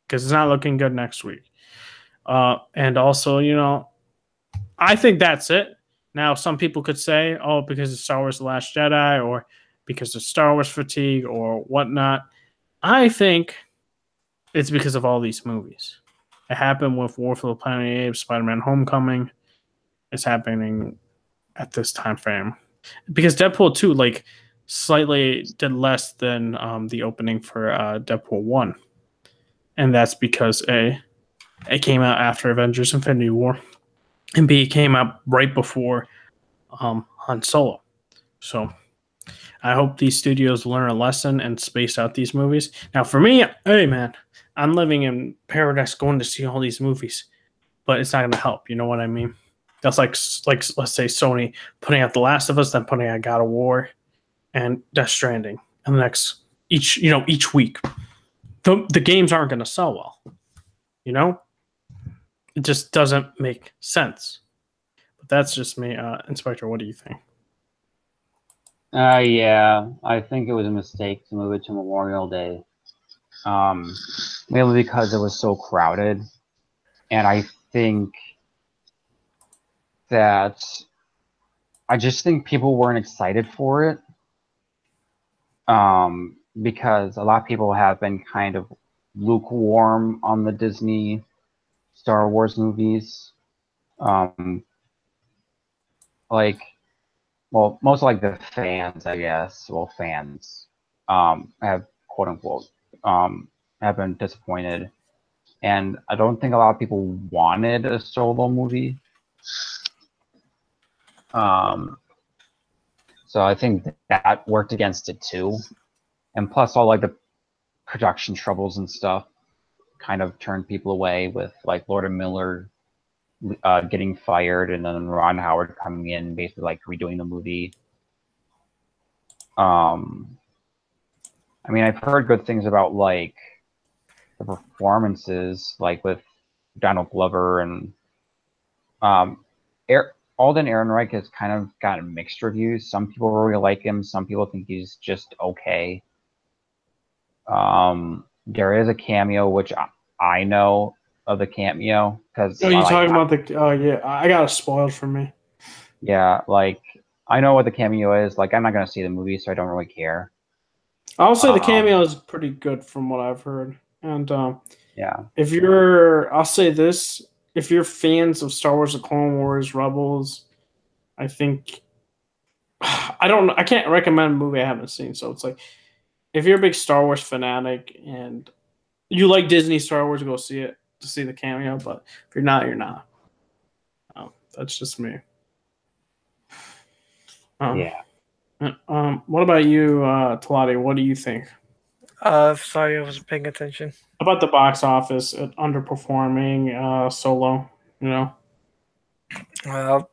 because it's not looking good next week. And also, I think that's it. Now, some people could say, oh, because of Star Wars The Last Jedi or because of Star Wars fatigue or whatnot. I think it's because of all these movies. It happened with War for the Planet of the Apes, Spider-Man Homecoming. It's happening at this time frame. Because Deadpool 2, slightly did less than the opening for Deadpool 1. And that's because A, it came out after Avengers Infinity War, and B, it came out right before Han Solo. So I hope these studios learn a lesson and space out these movies. Now, for me, hey, man, I'm living in paradise going to see all these movies, but it's not going to help. You know what I mean? That's like let's say Sony putting out The Last of Us, then putting out God of War and Death Stranding, and the next each week. The games aren't going to sell well. It just doesn't make sense. But that's just me. Inspector, what do you think? Yeah, I think it was a mistake to move it to Memorial Day. Mainly because it was so crowded. And I think that I just think people weren't excited for it. Because a lot of people have been kind of lukewarm on the Disney Star Wars movies. Most like the fans, I guess. Well, fans have quote unquote have been disappointed, and I don't think a lot of people wanted a Solo movie. So I think that worked against it too, and plus all the production troubles and stuff kind of turned people away with Lord and Miller getting fired and then Ron Howard coming in basically redoing the movie. I mean, I've heard good things about like the performances, like with Donald Glover and Alden Ehrenreich has kind of gotten mixed reviews. Some people really like him. Some people think he's just okay. There is a cameo, which I know of the cameo because. Oh, you talking about the? Oh yeah, I got it spoiled for me. Yeah, like I know what the cameo is. Like I'm not gonna see the movie, so I don't really care. I'll say the cameo is pretty good from what I've heard, and yeah. I'll say this: if you're fans of Star Wars: The Clone Wars, Rebels, I think I can't recommend a movie I haven't seen. So it's like if you're a big Star Wars fanatic and you like Disney Star Wars, go see it to see the cameo. But if you're not, you're not. That's just me. Yeah. What about you, Talati? What do you think? Sorry, I wasn't paying attention. About the box office underperforming Solo, you know? Well,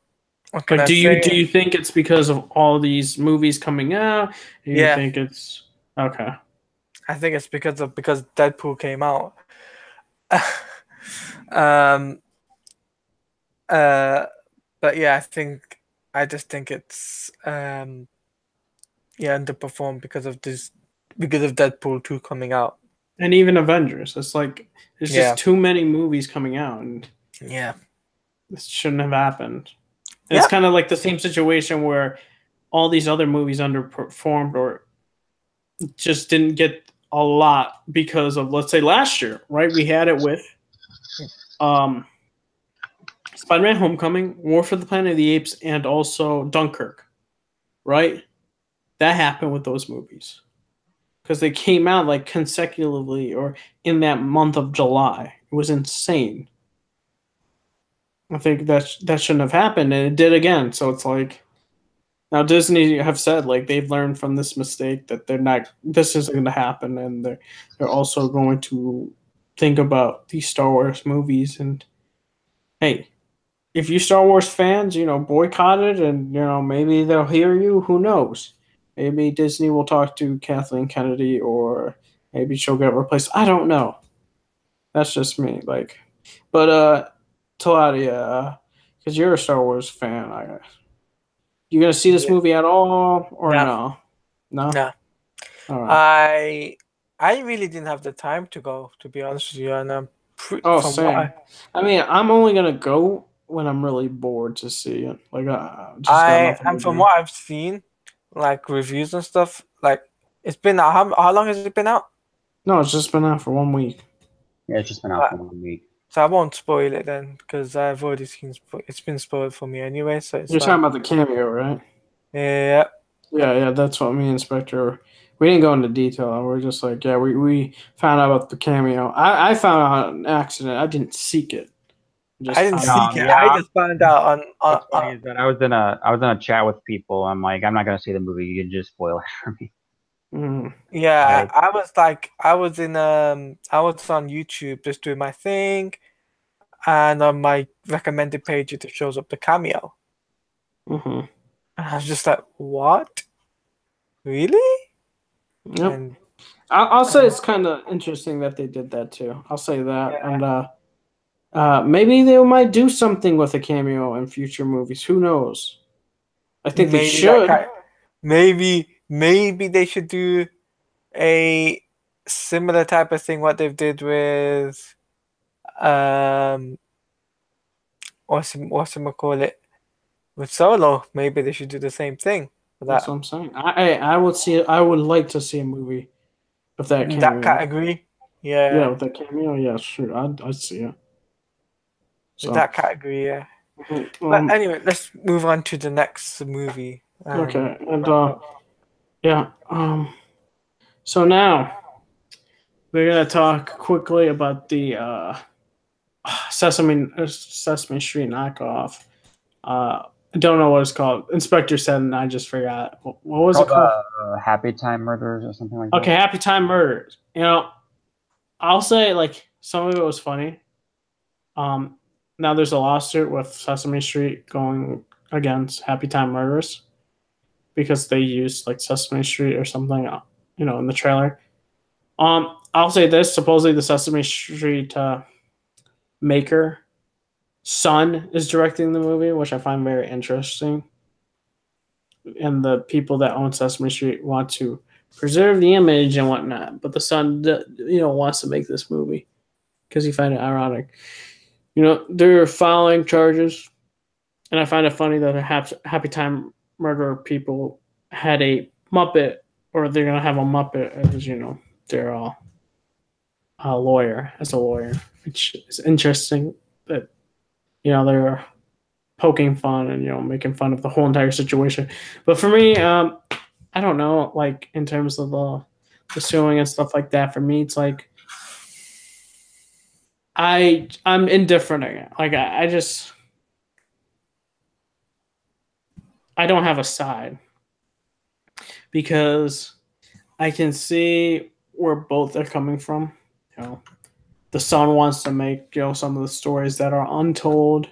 like, do you think it's because of all these movies coming out? Do you think it's okay? I think it's because Deadpool came out. But yeah, I just think it's underperformed because of Deadpool 2 coming out. And even Avengers. It's like there's just too many movies coming out, and this shouldn't have happened. It's kind of like the same situation where all these other movies underperformed or just didn't get a lot because of, let's say, last year, right? We had it with Spider-Man: Homecoming, War for the Planet of the Apes, and also Dunkirk, right? That happened with those movies because they came out like consecutively or in that month of July. It was insane. I think that shouldn't have happened, and it did again. So it's like now Disney have said like they've learned from this mistake that this isn't going to happen, and they're also going to think about these Star Wars movies. And hey, if you Star Wars fans, boycott it, and maybe they'll hear you. Who knows? Maybe Disney will talk to Kathleen Kennedy, or maybe she'll get replaced. I don't know. That's just me. But Taladia, because you're a Star Wars fan, you gonna see this movie at all, or no? No. All right. I really didn't have the time to go, to be honest with you, and same. I mean, I'm only gonna go when I'm really bored to see it. Like, and from what I've seen, like reviews and stuff, like it's been how long has it been out? No, it's just been out for 1 week. Yeah, it's just been out for 1 week. So I won't spoil it then, because I've already seen it's been spoiled for me anyway. So you're talking about the cameo, right? Yeah. Yeah. That's what me and Spectre. We didn't go into detail. We're just like, we found out about the cameo. I found out an accident. I didn't seek it. I didn't seek it. I just found out What's funny is that I was in a chat with people. I'm like, I'm not gonna see the movie. You can just spoil it for me. Yeah, I was on YouTube just doing my thing, and on my recommended page it shows up the cameo. And I was just like, what? Really? Yep. And I'll say it's kind of interesting that they did that too. I'll say that, and maybe they might do something with a cameo in future movies. Who knows? I think they should. Maybe they should do a similar type of thing what they did with call it with Solo. Maybe they should do the same thing for that. That's what I'm saying. I would like to see a movie of that cameo. That category. Yeah, with that cameo, yeah, sure. I'd see it. So. That category, yeah. But anyway, let's move on to the next movie. Okay, and so now we're gonna talk quickly about the Sesame Street knockoff. I don't know what it's called. Inspector said, and I just forgot. What was it called? Happy Time Murders or something like that. Okay, Happy Time Murders. I'll say like some of it was funny. Now there's a lawsuit with Sesame Street going against Happy Time Murders. because they used like Sesame Street or something, in the trailer. I'll say this: supposedly the Sesame Street maker son is directing the movie, which I find very interesting. And the people that own Sesame Street want to preserve the image and whatnot, but the son, wants to make this movie because he find it ironic. They're filing charges, and I find it funny that the Happy Time Murder people had a Muppet, or they're gonna have a Muppet as they're a lawyer, which is interesting that they're poking fun and making fun of the whole entire situation. But for me, I don't know, like in terms of the suing and stuff like that. For me, it's like I'm indifferent again. Like I don't have a side because I can see where both are coming from. The son wants to make some of the stories that are untold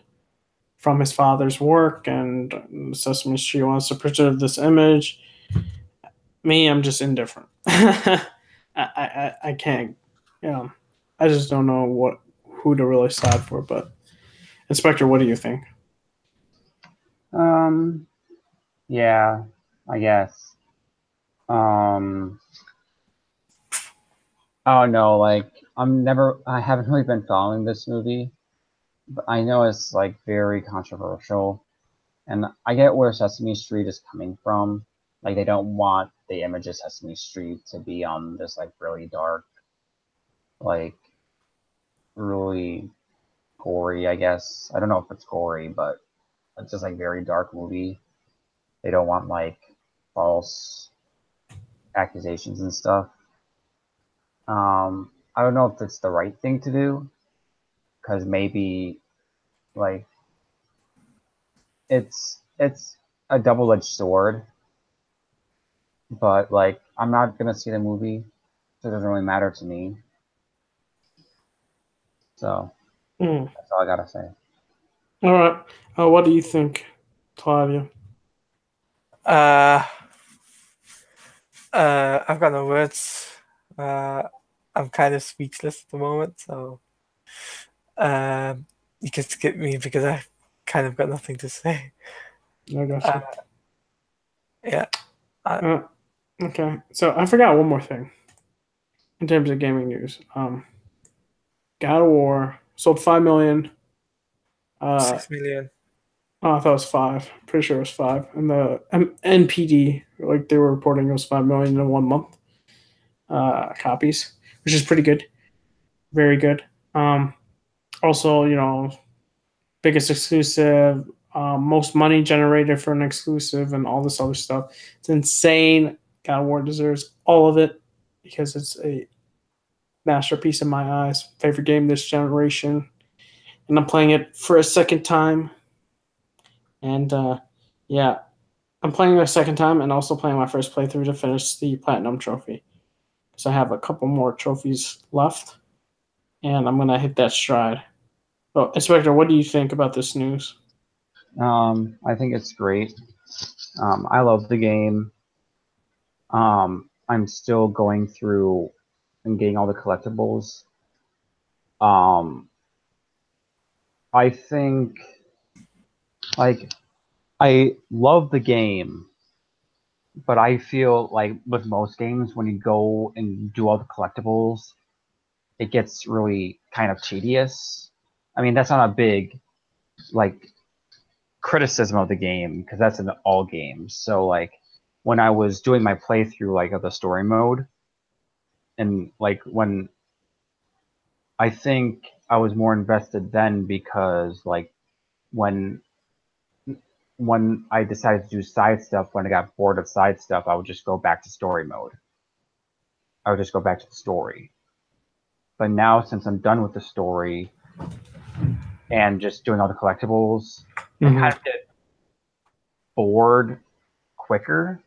from his father's work, and Sesame Street wants to preserve this image. Me, I'm just indifferent. I can't, I just don't know who to really side for. But Inspector, what do you think? Yeah, I guess. I don't know. Like, I haven't really been following this movie, but I know it's like very controversial, and I get where Sesame Street is coming from. Like, they don't want the image of Sesame Street to be on this like really dark, like really gory, I guess. I don't know if it's gory, but it's just like very dark movie. They don't want like false accusations and stuff. I don't know if it's the right thing to do, because maybe like it's a double-edged sword, but like I'm not gonna see the movie, so it doesn't really matter to me. So that's all I gotta say. All right, what do you think, Claudia? I've got no words. I'm kind of speechless at the moment, so you can skip me because I've kind of got nothing to say. I gotcha. Yeah. Okay, so I forgot one more thing in terms of gaming news. God of War sold 5 million. 6 million. Oh, I thought it was 5. Pretty sure it was 5. And the NPD, like they were reporting, it was 5 million in 1 month copies, which is pretty good, very good. Also, biggest exclusive, most money generated for an exclusive, and all this other stuff. It's insane. God of War deserves all of it because it's a masterpiece in my eyes. Favorite game this generation, and I'm playing it for a second time. And yeah, I'm playing it a second time and also playing my first playthrough to finish the Platinum Trophy. So I have a couple more trophies left, and I'm going to hit that stride. Oh, Inspector, what do you think about this news? I think it's great. I love the game. I'm still going through and getting all the collectibles. I think, like, I love the game, but I feel like with most games, when you go and do all the collectibles, it gets really kind of tedious. I mean, that's not a big, like, criticism of the game, because that's in all games. So, like, when I was doing my playthrough, like, of the story mode, and, like, when I think I was more invested then, because, like, when I decided to do side stuff, when I got bored of side stuff, I would just go back to story mode. I would just go back to the story. But now, since I'm done with the story and just doing all the collectibles, I kind of get bored quicker.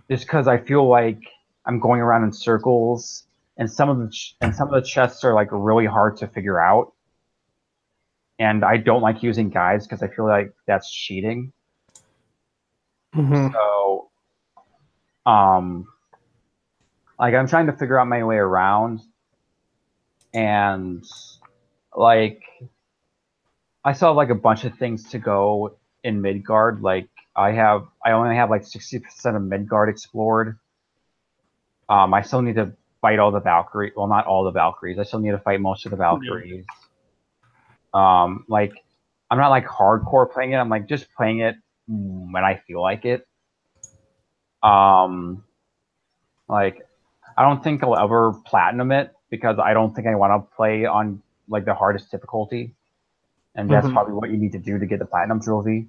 Just because I feel like I'm going around in circles, and some of the chests are like really hard to figure out. And I don't like using guides because I feel like that's cheating. So, like I'm trying to figure out my way around, and like I still have like a bunch of things to go in Midgard. Like I only have like 60% of Midgard explored. I still need to fight all the Valkyries. Well, not all the Valkyries. I still need to fight most of the Valkyries. Like I'm not like hardcore playing it. I'm like just playing it when I feel like it. Like I don't think I'll ever platinum it because I don't think I want to play on like the hardest difficulty, and that's probably what you need to do to get the platinum trophy.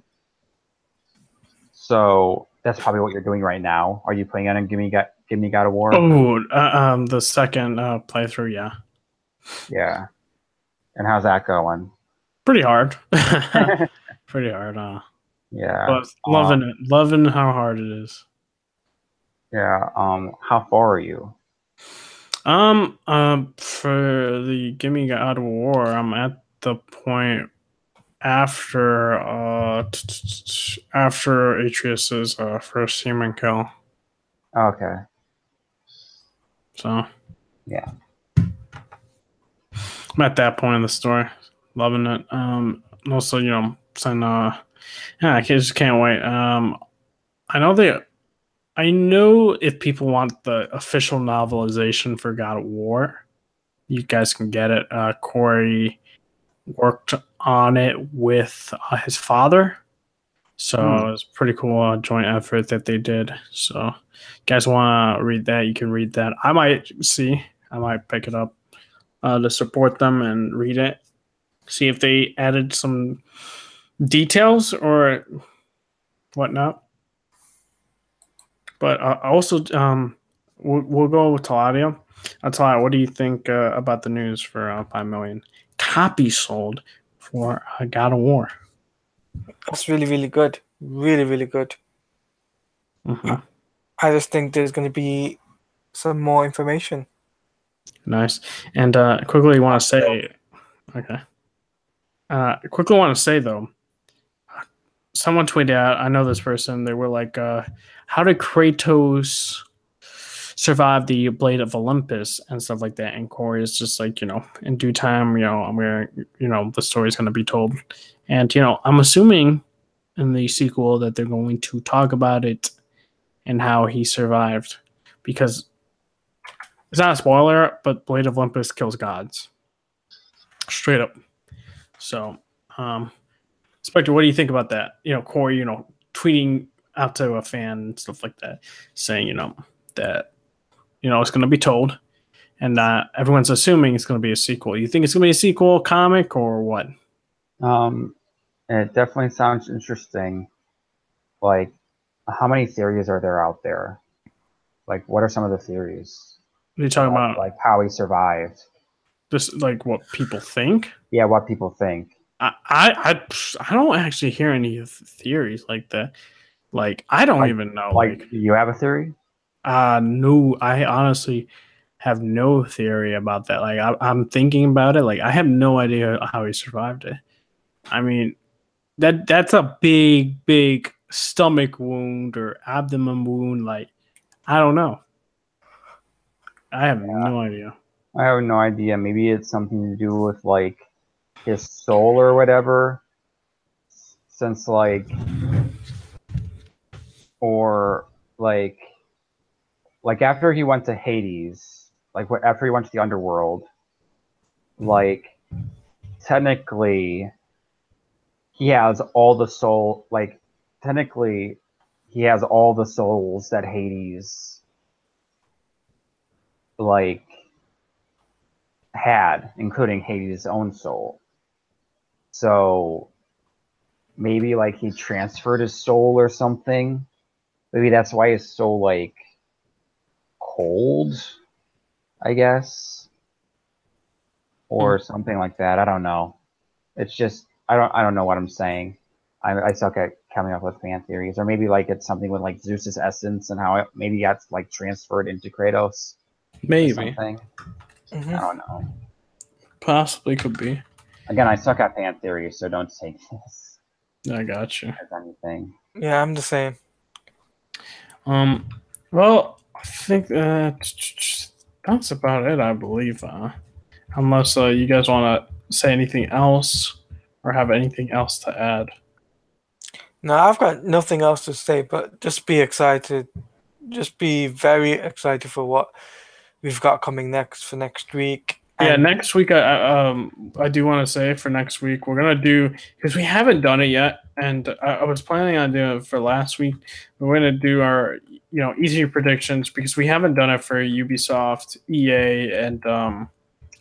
So that's probably what you're doing right now. Are you playing on Give Me God of War? Oh, the second playthrough, yeah. Yeah. And how's that going? Pretty hard. Pretty hard. Yeah. But loving it. Loving how hard it is. Yeah. How far are you? For the Give Me God of War, I'm at the point after Atreus's first human kill. Okay. So yeah, I'm at that point in the story, loving it. Also, saying, yeah, I just can't wait. I know if people want the official novelization for God of War, you guys can get it. Corey worked on it with his father. So it was pretty cool joint effort that they did. So you guys want to read that, you can read that. I might pick it up to support them and read it. See if they added some details or whatnot. But also, we'll go with Taladia. Talia, what do you think about the news for 5 million copies sold for God of War? That's really, really good. Really, really good. I just think there's going to be some more information. Nice. And quickly want to say, okay. Quickly want to say though, someone tweeted out, I know this person, they were like, how did Kratos survive the Blade of Olympus and stuff like that? And Corey is just like, in due time, I'm gonna, the story's gonna be told. And I'm assuming in the sequel that they're going to talk about it and how he survived, because it's not a spoiler, but Blade of Olympus kills gods. Straight up. So, Spectre, what do you think about that? Corey, tweeting out to a fan and stuff like that, saying, that, it's going to be told, and everyone's assuming it's going to be a sequel. You think it's going to be a sequel, comic, or what? It definitely sounds interesting. Like, how many theories are there out there? Like, what are some of the theories? What are you talking about? Like, how he survived. Just like what people think? Yeah, what people think. I don't actually hear any theories like that. Like, I don't even know. Like, you have a theory? No, I honestly have no theory about that. Like, I'm thinking about it. Like, I have no idea how he survived it. I mean, that's a big stomach wound or abdomen wound. Like, I don't know. I have no idea. I have no idea. Maybe it's something to do with like his soul or whatever. Since like, or like after he went to Hades, like after he went to the underworld, like technically he has all the soul. Like technically he has all the souls that Hades like had, including Hades' own soul. So maybe like he transferred his soul or something. Maybe that's why he's so like cold, I guess, or something like that. I don't know. It's just I don't know what I'm saying. I suck at coming up with fan theories, or maybe like it's something with like Zeus's essence and how it maybe that's like transferred into Kratos. Maybe something. I don't know. Possibly could be. Again, I suck at fan theories, so don't take this. I got you. As anything. Yeah, I'm the same. Well, I think that's about it. I believe, unless you guys want to say anything else or have anything else to add. No, I've got nothing else to say, but just be excited. Just be very excited for what we've got coming next for next week. Yeah, next week I do want to say for next week we're gonna do, because we haven't done it yet, and I was planning on doing it for last week. We're gonna do our easy predictions because we haven't done it for Ubisoft, EA, and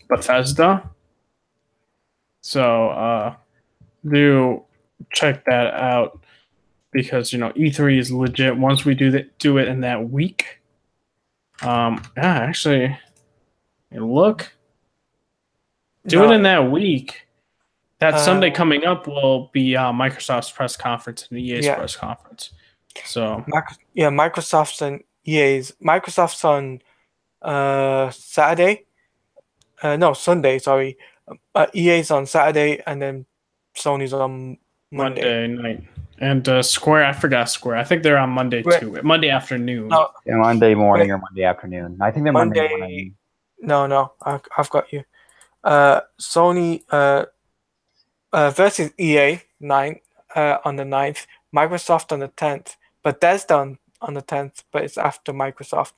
Bethesda. So do check that out because E3 is legit. Once we do it in that week, yeah, actually, look. Do it in that week. That Sunday coming up will be Microsoft's press conference and EA's press conference. So Microsoft's and EA's. Microsoft's on Saturday. No, Sunday. Sorry. EA's on Saturday, and then Sony's on Monday night. And Square, I forgot Square. I think they're on Monday too. Monday afternoon. No, yeah, Monday morning or Monday afternoon. I think they're Monday morning. No, I've got you. Sony versus EA on the 9th, Microsoft on the 10th, Bethesda on the 10th, but it's after Microsoft.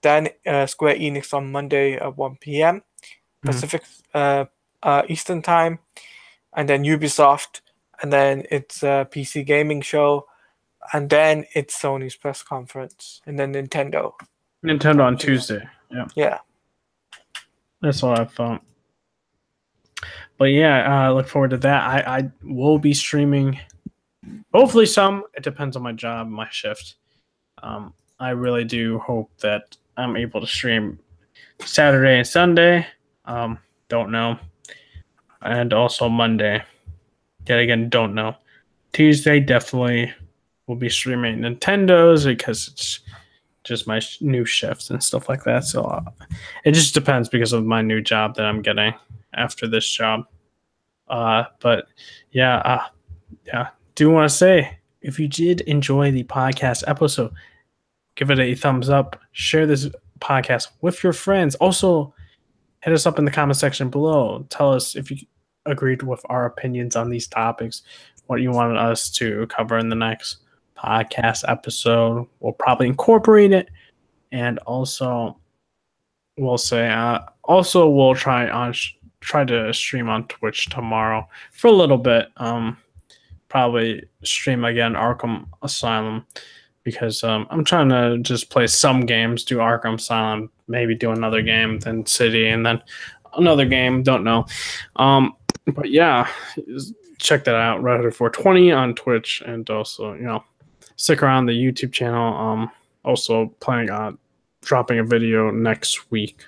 Then Square Enix on Monday at 1 p.m. Pacific Eastern time, and then Ubisoft, and then it's a PC gaming show, and then it's Sony's press conference, and then Nintendo on Tuesday. Yeah. That's what I thought. But yeah, I look forward to that. I will be streaming, hopefully some. It depends on my job, my shift. I really do hope that I'm able to stream Saturday and Sunday. Don't know. And also Monday. Yet again, don't know. Tuesday definitely will be streaming Nintendo's because it's just my new shifts and stuff like that. So it just depends because of my new job that I'm getting after this job. But yeah, do want to say, if you did enjoy the podcast episode, give it a thumbs up, share this podcast with your friends. Also, hit us up in the comment section below. Tell us if you agreed with our opinions on these topics, what you wanted us to cover in the next podcast episode. We'll probably incorporate it, and also we'll say we'll try to stream on Twitch tomorrow for a little bit. Probably stream again Arkham Asylum because I'm trying to just play some games, do Arkham Asylum, maybe do another game, then City, and then another game. Don't know. But yeah, check that out. Redheader420 on Twitch, and also stick around the YouTube channel. Also planning on dropping a video next week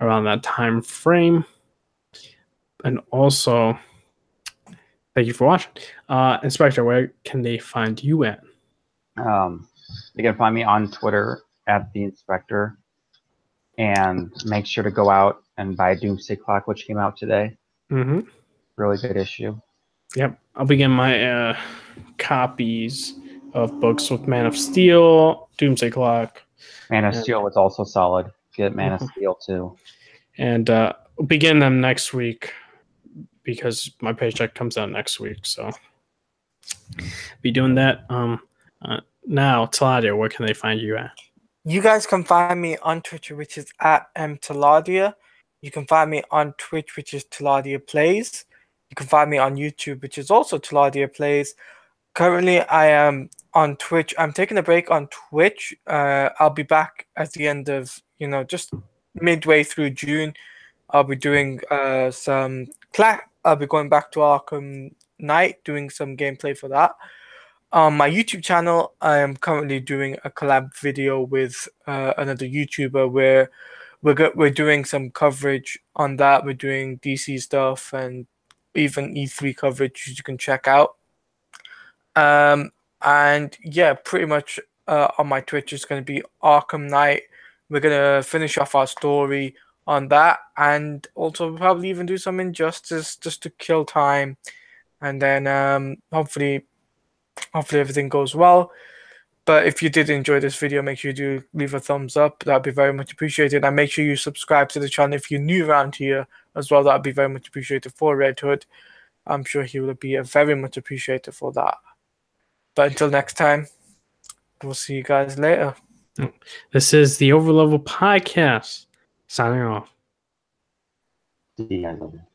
around that time frame. And also, thank you for watching. Inspector, where can they find you at? They can find me on Twitter at the Inspector, and make sure to go out and buy Doomsday Clock, which came out today. Really good issue. Yep, I'll be getting my copies of books with Man of Steel, Doomsday Clock. Man of Steel was also solid. Get Man of Steel too. And we'll begin them next week because my paycheck comes out next week. So be doing that. Now, Taladia, where can they find you at? You guys can find me on Twitter, which is at mtaladia. You can find me on Twitch, which is Taladia Plays. You can find me on YouTube, which is also Taladia Plays. Currently, I am on Twitch. I'm taking a break on Twitch. I'll be back at the end of, just midway through June. I'll be doing I'll be going back to Arkham Knight, doing some gameplay for that. On my YouTube channel, I am currently doing a collab video with another YouTuber where we're doing some coverage on that. We're doing DC stuff and even E3 coverage, which you can check out. And yeah, pretty much on my Twitch is going to be Arkham Knight. We're going to finish off our story on that, and also probably even do some Injustice just to kill time. And then hopefully everything goes well. But if you did enjoy this video, make sure you do leave a thumbs up. That'd be very much appreciated. And make sure you subscribe to the channel if you're new around here as well. That'd be very much appreciated for Red Hood. I'm sure he will be very much appreciated for that. But until next time, we'll see you guys later. This is the Overleveled Podcast. Signing off. See you guys later.